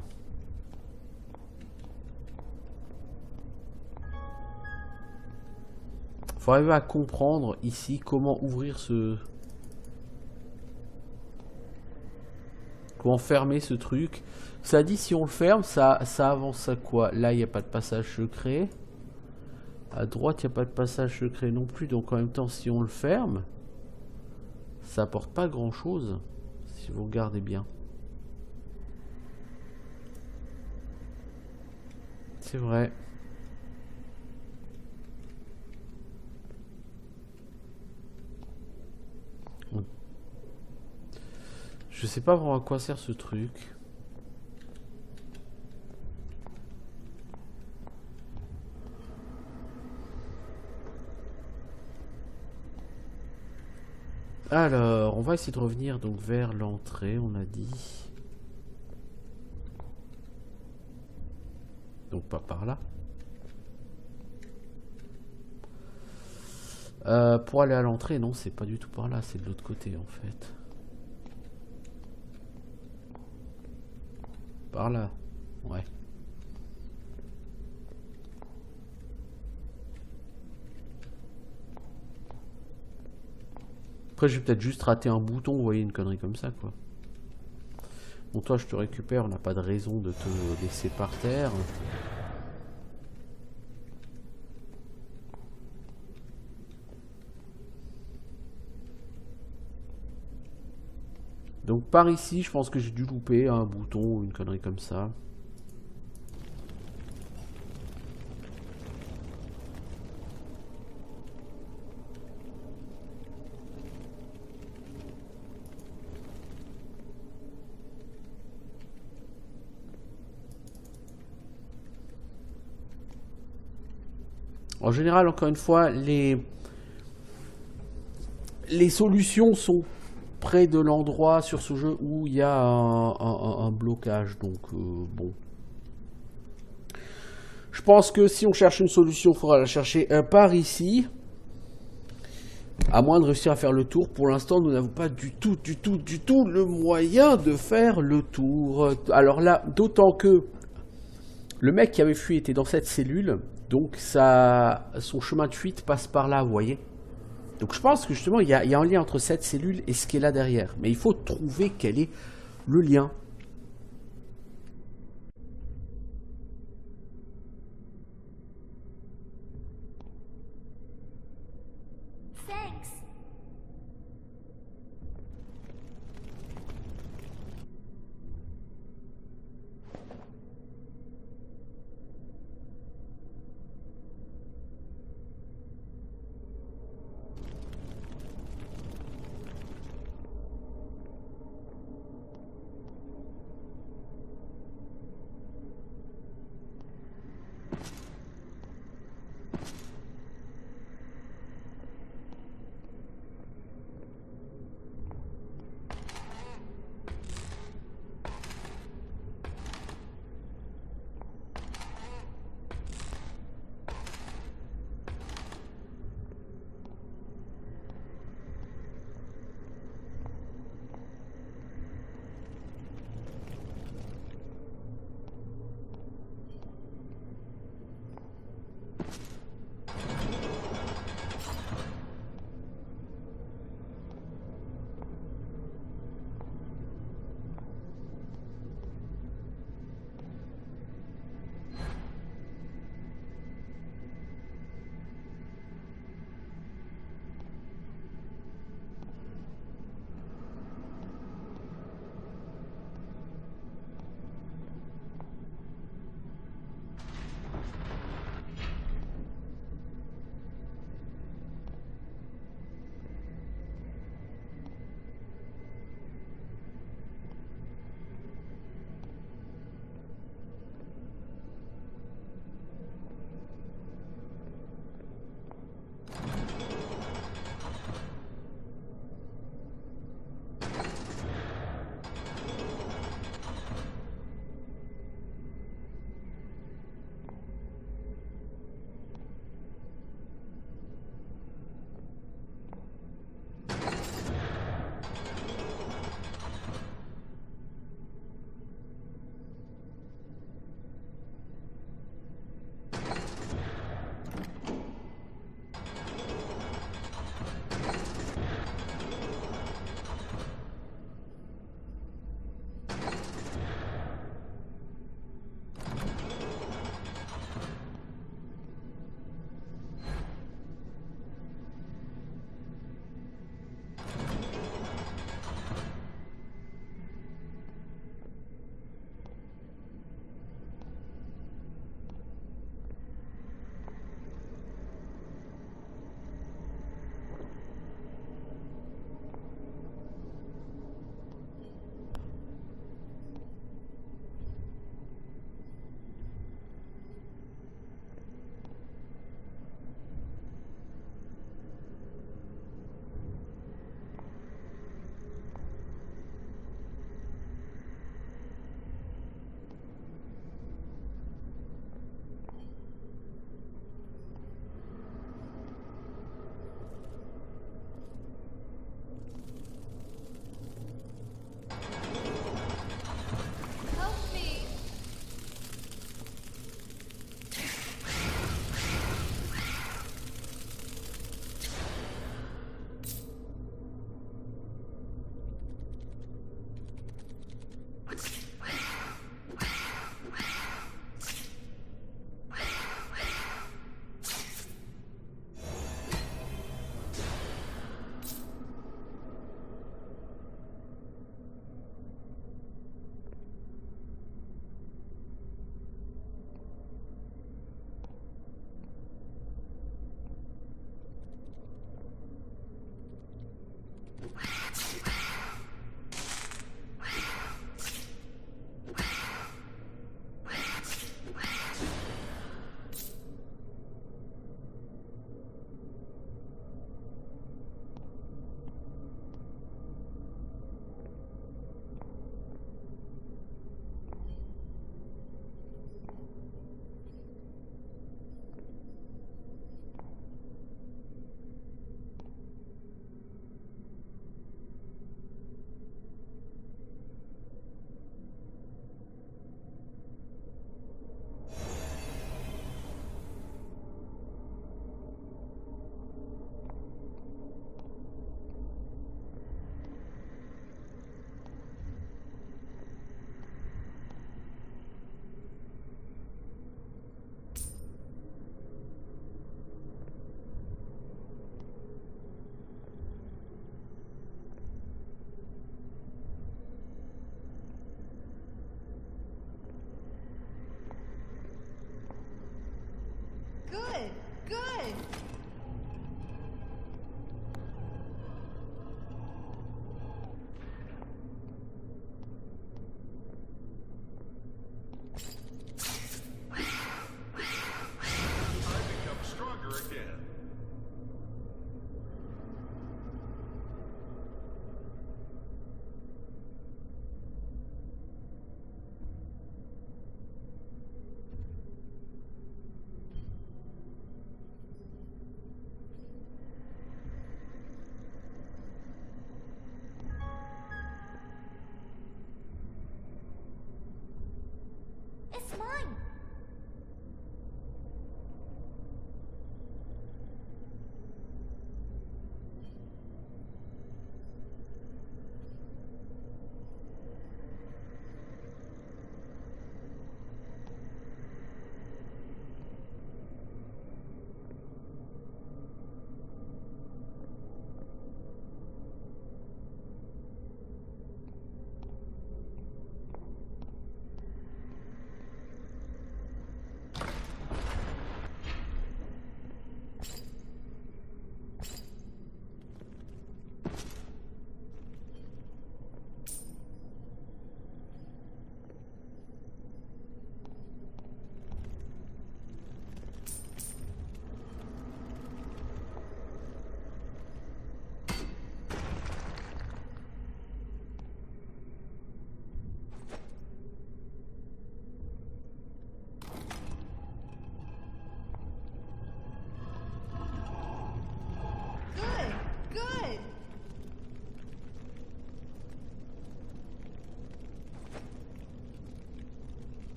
Faut arriver à comprendre ici comment ouvrir ce... Comment fermer ce truc. Ça dit si on le ferme, ça avance à quoi? Là, il n'y a pas de passage secret. À droite, il n'y a pas de passage secret non plus. Donc en même temps, si on le ferme, ça apporte pas grand-chose. Si vous regardez bien. C'est vrai. Je sais pas vraiment à quoi sert ce truc. Alors, on va essayer de revenir donc vers l'entrée, on a dit. Donc pas par là. Pour aller à l'entrée, non, c'est pas du tout par là, c'est de l'autre côté en fait. Par là, ouais. Après, j'ai peut-être juste raté un bouton, vous voyez, une connerie comme ça, quoi. Bon, toi, je te récupère, on n'a pas de raison de te laisser par terre. Donc, par ici, je pense que j'ai dû louper un bouton ou une connerie comme ça. En général, encore une fois, les solutions sont près de l'endroit sur ce jeu où il y a un blocage. Donc, bon. Je pense que si on cherche une solution, il faudra la chercher par ici. À moins de réussir à faire le tour. Pour l'instant, nous n'avons pas du tout le moyen de faire le tour. Alors là, d'autant que le mec qui avait fui était dans cette cellule. Donc son chemin de fuite passe par là, vous voyez. Donc je pense que justement, il y a un lien entre cette cellule et ce qui est là derrière. Mais il faut trouver quel est le lien. Thanks.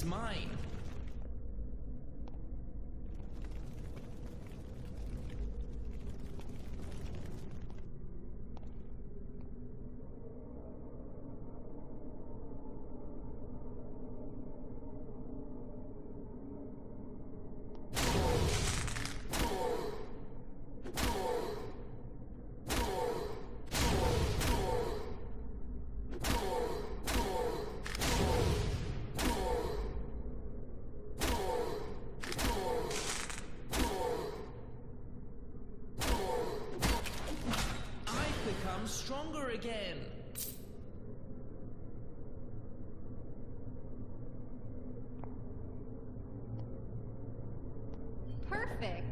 It's mine. Become stronger again. Perfect.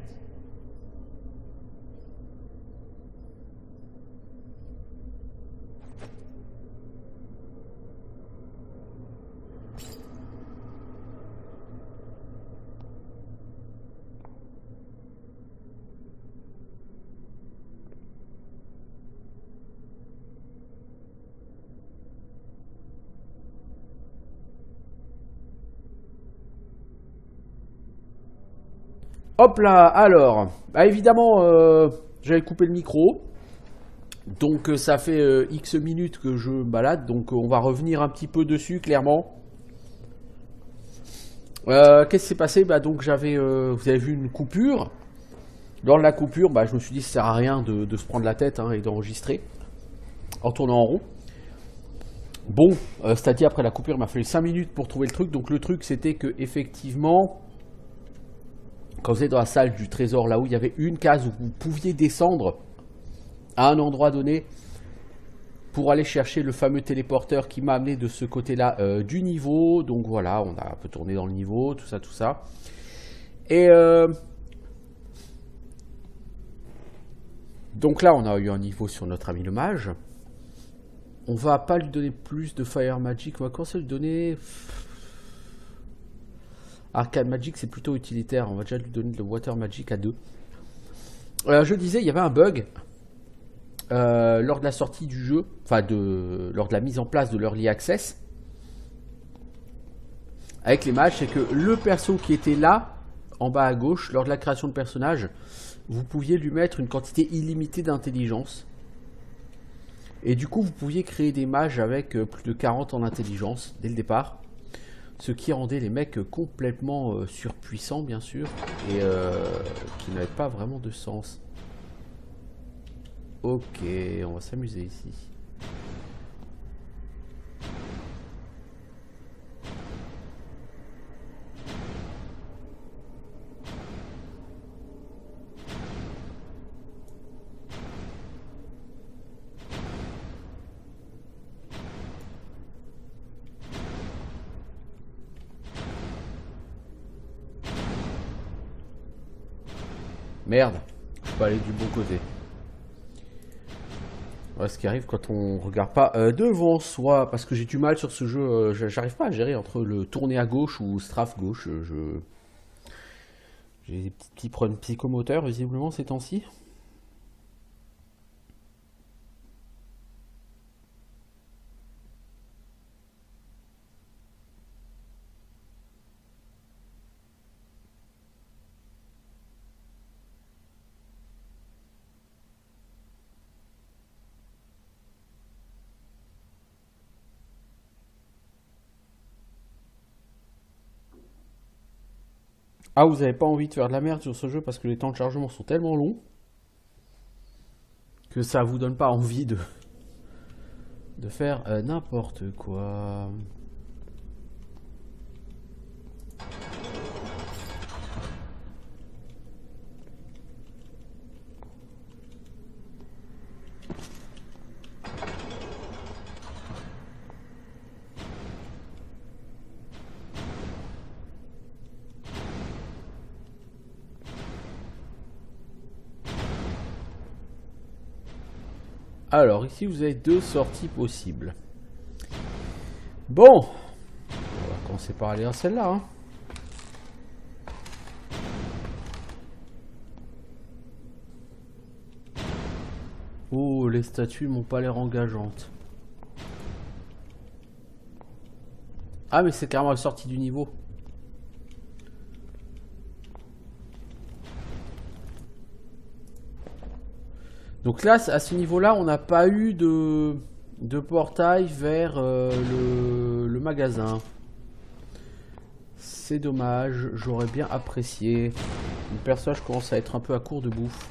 Hop là, alors, bah évidemment, j'avais coupé le micro, donc ça fait X minutes que je me balade, donc on va revenir un petit peu dessus, clairement. Qu'est-ce qui s'est passé? Bah donc j'avais, vous avez vu une coupure. Lors de la coupure, bah, je me suis dit, ça sert à rien de se prendre la tête hein, et d'enregistrer en tournant en rond. Bon, c'est-à-dire après la coupure, il m'a fallu 5 minutes pour trouver le truc, donc le truc c'était que effectivement... Quand vous êtes dans la salle du trésor, là où il y avait une case où vous pouviez descendre à un endroit donné pour aller chercher le fameux téléporteur qui m'a amené de ce côté-là du niveau. Donc voilà, on a un peu tourné dans le niveau, tout ça, tout ça. Et donc là, on a eu un niveau sur notre ami le mage. On va pas lui donner plus de Fire Magic, on va commencer à lui donner... Arcane Magic, c'est plutôt utilitaire. On va déjà lui donner le Water Magic à 2. Je disais, il y avait un bug lors de la sortie du jeu, enfin lors de la mise en place de l'Early Access avec les mages, c'est que le perso qui était là, en bas à gauche, lors de la création de personnage, vous pouviez lui mettre une quantité illimitée d'intelligence. Et du coup, vous pouviez créer des mages avec plus de 40 en intelligence dès le départ. Ce qui rendait les mecs complètement surpuissants, bien sûr, et qui n'avaient pas vraiment de sens. Ok, on va s'amuser ici. Merde, je peux aller du bon côté. Voilà ce qui arrive quand on regarde pas devant soi, parce que j'ai du mal sur ce jeu, j'arrive pas à gérer entre le tourner à gauche ou strafe gauche. J'ai des petits problèmes psychomoteurs visiblement ces temps-ci. Ah, vous avez pas envie de faire de la merde sur ce jeu parce que les temps de chargement sont tellement longs que ça vous donne pas envie de faire n'importe quoi. Alors, ici, vous avez deux sorties possibles. Bon, on va commencer par aller à celle-là. Hein. Oh, les statues m'ont pas l'air engageantes. Ah, mais c'est carrément la sortie du niveau. Donc là, à ce niveau-là, on n'a pas eu de portail vers le magasin. C'est dommage, j'aurais bien apprécié. Le personnage commence à être un peu à court de bouffe.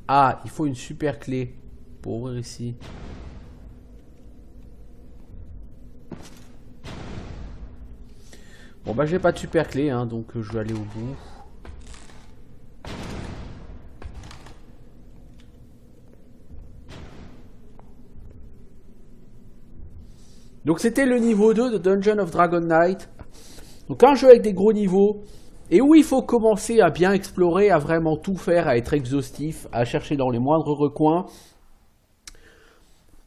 Ah, il faut une super clé pour ouvrir ici. Bon bah j'ai pas de super clé, hein, donc je vais aller au bout. Donc c'était le niveau 2 de Dungeon of Dragon Knight. Donc un jeu avec des gros niveaux, et où il faut commencer à bien explorer, à vraiment tout faire, à être exhaustif, à chercher dans les moindres recoins.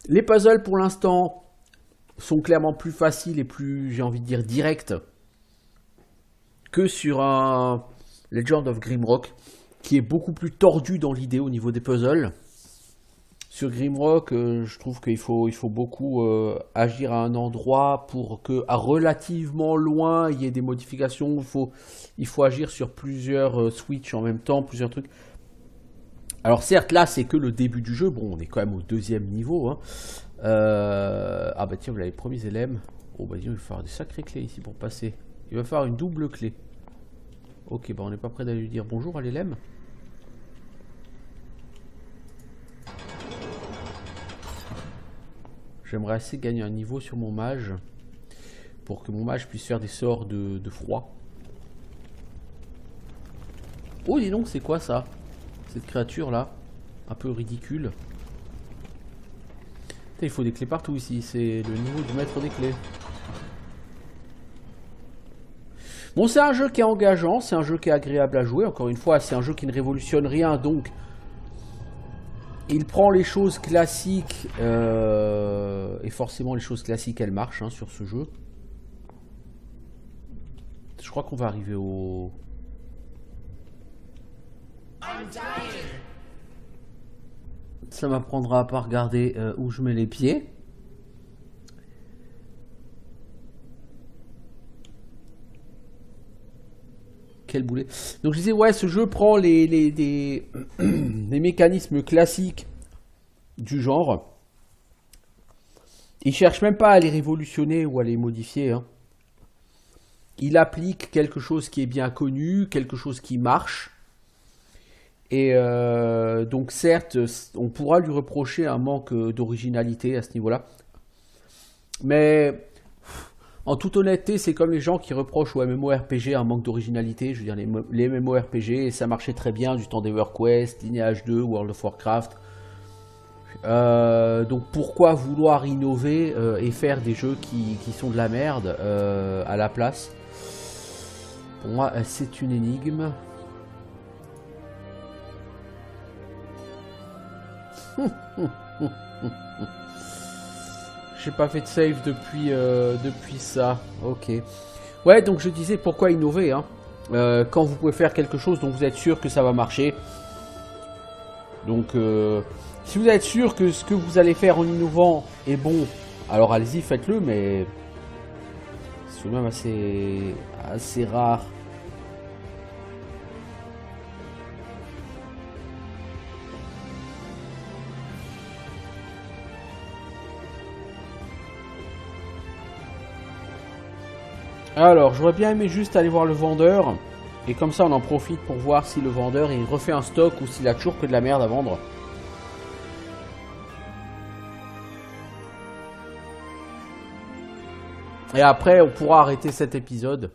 Les puzzles pour l'instant sont clairement plus faciles et plus, j'ai envie de dire, directs que sur un Legend of Grimrock, qui est beaucoup plus tordu dans l'idée au niveau des puzzles. Sur Grimrock, je trouve qu'il faut beaucoup agir à un endroit pour que, à relativement loin, il y ait des modifications. Il faut agir sur plusieurs switches en même temps, plusieurs trucs. Alors certes, là, c'est que le début du jeu. Bon, on est quand même au 2e niveau. Hein. Ah bah tiens, vous l'avez promis, Zélem. Oh bah dis, il va falloir des sacrées clés ici pour passer. Il va falloir une double clé. Ok, bah on n'est pas prêt d'aller lui dire bonjour à l'Elem. J'aimerais assez gagner un niveau sur mon mage pour que mon mage puisse faire des sorts de froid. Oh, dis donc, c'est quoi ça? Cette créature là, un peu ridicule. Putain, il faut des clés partout ici, c'est le niveau du maître des clés. Bon, c'est un jeu qui est engageant, c'est un jeu qui est agréable à jouer. Encore une fois, c'est un jeu qui ne révolutionne rien, donc il prend les choses classiques, et forcément les choses classiques elles marchent hein, sur ce jeu. Je crois qu'on va arriver au... Ça m'apprendra à pas regarder où je mets les pieds. Quel boulet. Donc je disais, ouais, ce jeu prend les mécanismes classiques du genre. Il cherche même pas à les révolutionner ou à les modifier. Hein. Il applique quelque chose qui est bien connu, quelque chose qui marche. Et donc certes, on pourra lui reprocher un manque d'originalité à ce niveau-là. Mais... en toute honnêteté, c'est comme les gens qui reprochent au MMORPG un manque d'originalité. Je veux dire, les MMORPG, ça marchait très bien du temps d'EverQuest, Lineage 2, World of Warcraft. Donc pourquoi vouloir innover et faire des jeux qui sont de la merde à la place? Pour moi, c'est une énigme. J'ai pas fait de save depuis ça. Ok. Ouais, donc je disais pourquoi innover hein, quand vous pouvez faire quelque chose dont vous êtes sûr que ça va marcher. Donc si vous êtes sûr que ce que vous allez faire en innovant est bon, alors allez-y, faites-le, mais c'est tout de même assez rare. Alors, j'aurais bien aimé juste aller voir le vendeur. Et comme ça, on en profite pour voir si le vendeur il refait un stock ou s'il a toujours que de la merde à vendre. Et après, on pourra arrêter cet épisode.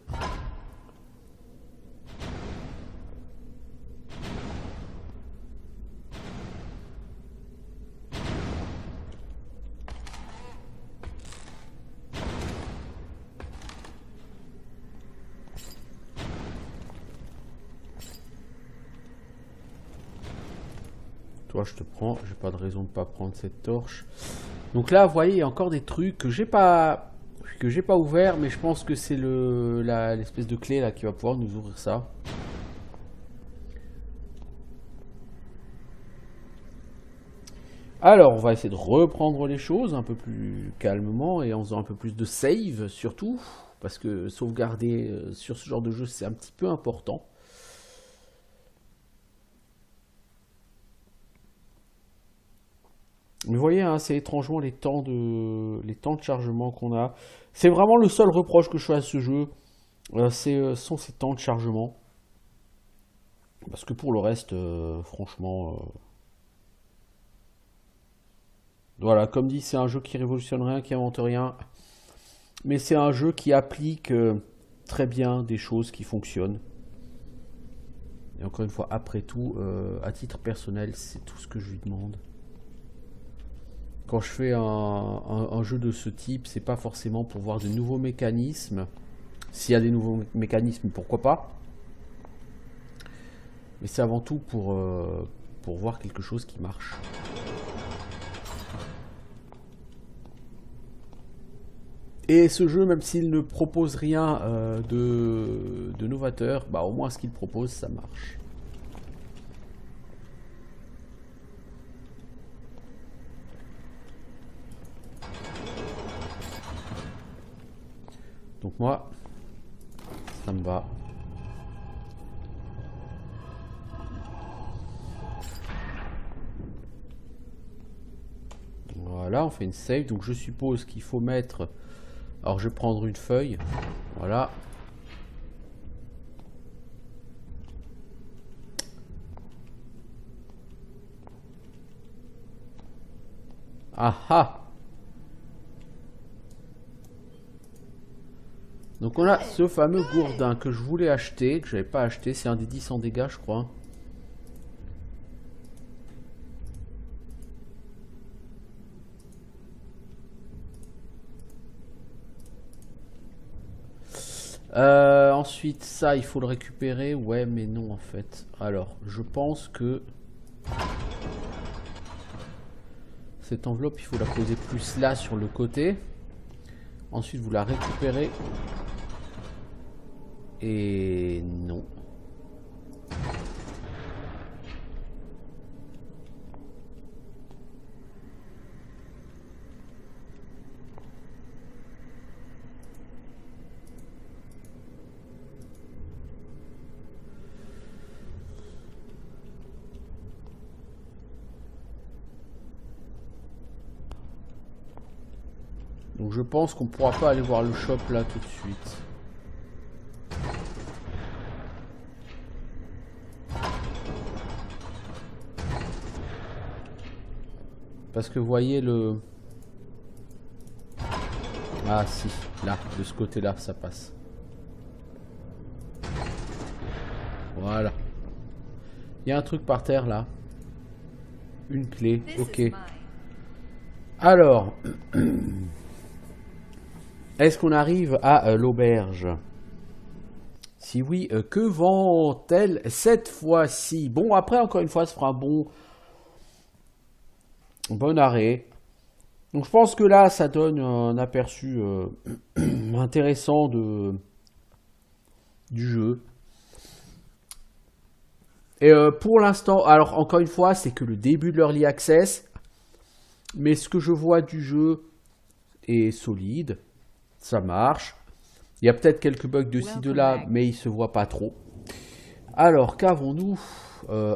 Toi, je te prends. J'ai pas de raison de pas prendre cette torche. Donc là, vous voyez, il y a encore des trucs que j'ai pas ouvert, mais je pense que c'est l'espèce de clé là qui va pouvoir nous ouvrir ça. Alors, on va essayer de reprendre les choses un peu plus calmement et en faisant un peu plus de save surtout, parce que sauvegarder sur ce genre de jeu c'est un petit peu important. Mais vous voyez, hein, c'est étrangement les temps de chargement qu'on a. C'est vraiment le seul reproche que je fais à ce jeu. Sont ces temps de chargement. Parce que pour le reste, franchement... Voilà, comme dit, c'est un jeu qui révolutionne rien, qui invente rien. Mais c'est un jeu qui applique très bien des choses qui fonctionnent. Et encore une fois, après tout, à titre personnel, c'est tout ce que je lui demande. Quand je fais un jeu de ce type, c'est pas forcément pour voir de nouveaux mécanismes. S'il y a des nouveaux mécanismes, pourquoi pas. Mais c'est avant tout pour voir quelque chose qui marche. Et ce jeu, même s'il ne propose rien de novateur, bah au moins ce qu'il propose, ça marche. Donc moi, ça me va. Voilà, on fait une save. Donc je suppose qu'il faut mettre... Alors je vais prendre une feuille. Voilà. Ah ah! Donc on a ce fameux gourdin que je voulais acheter, que j'avais pas acheté. C'est un des 10 en dégâts, je crois. Ensuite, ça, il faut le récupérer. Ouais, mais non, en fait. Alors, je pense que... Cette enveloppe, il faut la poser plus là, sur le côté. Ensuite, vous la récupérez. Et non. Donc je pense qu'on pourra pas aller voir le shop là tout de suite. Parce que vous voyez le... Ah si, là, de ce côté-là, ça passe. Voilà. Il y a un truc par terre là. Une clé, ok. Alors... Est-ce qu'on arrive à l'auberge? Si oui, que vend-elle cette fois-ci? Bon, après, encore une fois, ce fera un bon arrêt. Donc, je pense que là, ça donne un aperçu intéressant du jeu. Et pour l'instant, alors, encore une fois, c'est que le début de l'Early Access. Mais ce que je vois du jeu est solide. Ça marche. Il y a peut-être quelques bugs de ci, de là, mais il se voit pas trop. Alors, qu'avons-nous?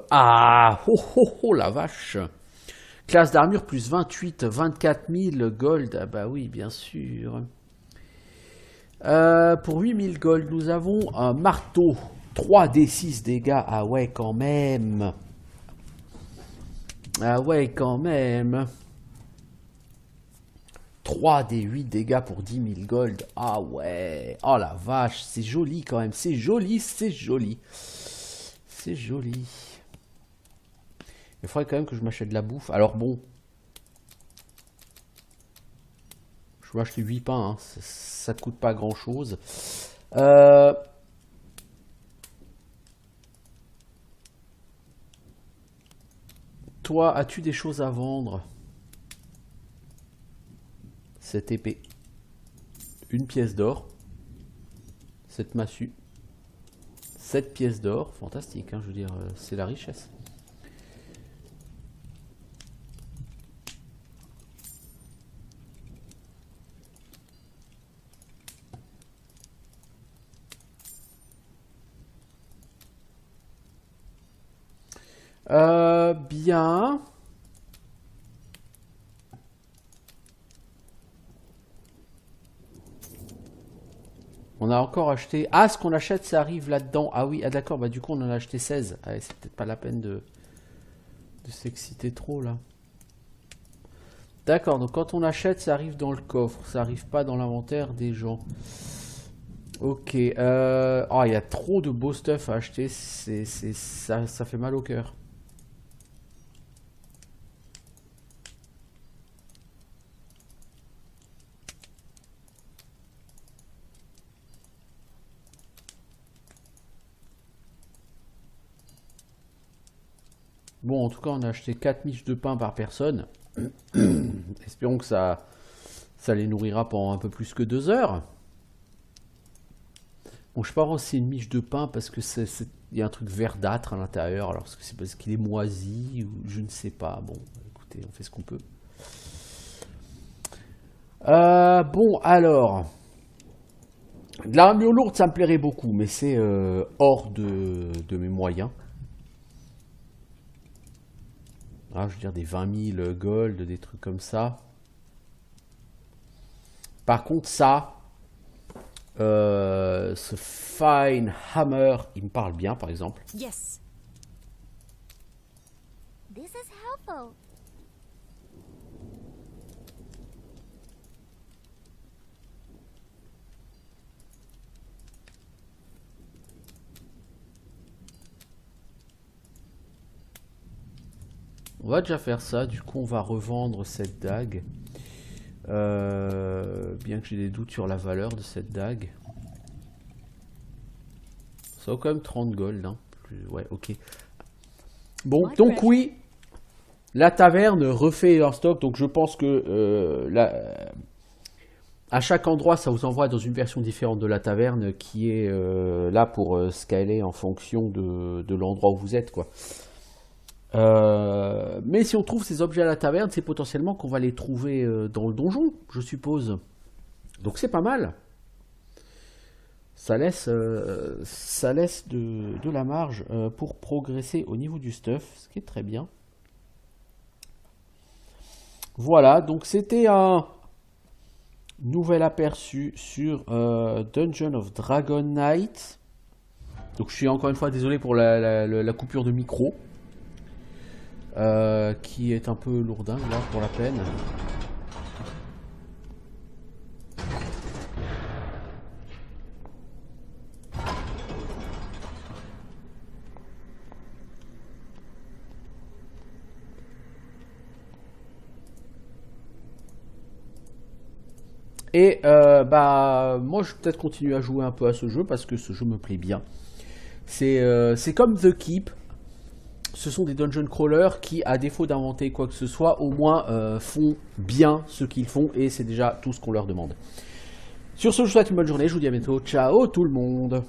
Ah, oh, oh, oh, la vache. Classe d'armure plus 28, 24 000 gold. Ah bah oui, bien sûr. Pour 8 000 gold, nous avons un marteau. 3d6 dégâts. Ah ouais, quand même. Ah ouais, quand même. 3 des 8 dégâts pour 10 000 gold. Ah ouais. Oh la vache. C'est joli quand même. C'est joli, c'est joli. C'est joli. Il faudrait quand même que je m'achète de la bouffe. Alors bon. Je vais acheter 8 pains. Hein. Ça coûte pas grand chose. Toi, as-tu des choses à vendre? Cette épée, une pièce d'or, cette massue, 7 pièces d'or, fantastique, hein, je veux dire, c'est la richesse. Bien. a encore acheté... Ah, ce qu'on achète, ça arrive là-dedans. Ah oui, ah d'accord, bah du coup, on en a acheté 16. Ah, c'est peut-être pas la peine de s'exciter trop, là. D'accord, donc quand on achète, ça arrive dans le coffre. Ça arrive pas dans l'inventaire des gens. Ok. Oh, il y a trop de beau stuff à acheter. Ça fait mal au cœur. Bon, en tout cas, on a acheté 4 miches de pain par personne. Espérons que ça les nourrira pendant un peu plus que 2 heures. Bon, je pense que c'est une miche de pain parce que il y a un truc verdâtre à l'intérieur. Alors, est-ce que c'est parce qu'il est moisi ou je ne sais pas. Bon, écoutez, on fait ce qu'on peut. Bon, alors... De l'armure lourde, ça me plairait beaucoup, mais c'est hors de mes moyens. Ah, je veux dire des 20 000 gold, des trucs comme ça. Par contre, ça, ce Fine Hammer, il me parle bien, par exemple. Yes. This is helpful. On va déjà faire ça, du coup on va revendre cette dague. Bien que j'ai des doutes sur la valeur de cette dague. Ça vaut quand même 30 gold, hein. Ouais, ok. Bon, donc oui, la taverne refait leur stock, donc je pense que à chaque endroit ça vous envoie dans une version différente de la taverne qui est là pour scaler en fonction de l'endroit où vous êtes, quoi. Mais si on trouve ces objets à la taverne, c'est potentiellement qu'on va les trouver dans le donjon, je suppose. Donc c'est pas mal. Ça laisse de la marge pour progresser au niveau du stuff, ce qui est très bien. Voilà, donc c'était un nouvel aperçu sur Dungeon of Dragon Knight. Donc je suis encore une fois désolé pour la coupure de micro. Qui est un peu lourdingue là pour la peine. Et bah moi je vais peut-être continuer à jouer un peu à ce jeu parce que ce jeu me plaît bien. C'est comme The Keep. Ce sont des dungeon crawlers qui, à défaut d'inventer quoi que ce soit, au moins font bien ce qu'ils font et c'est déjà tout ce qu'on leur demande. Sur ce, je vous souhaite une bonne journée, je vous dis à bientôt, ciao tout le monde!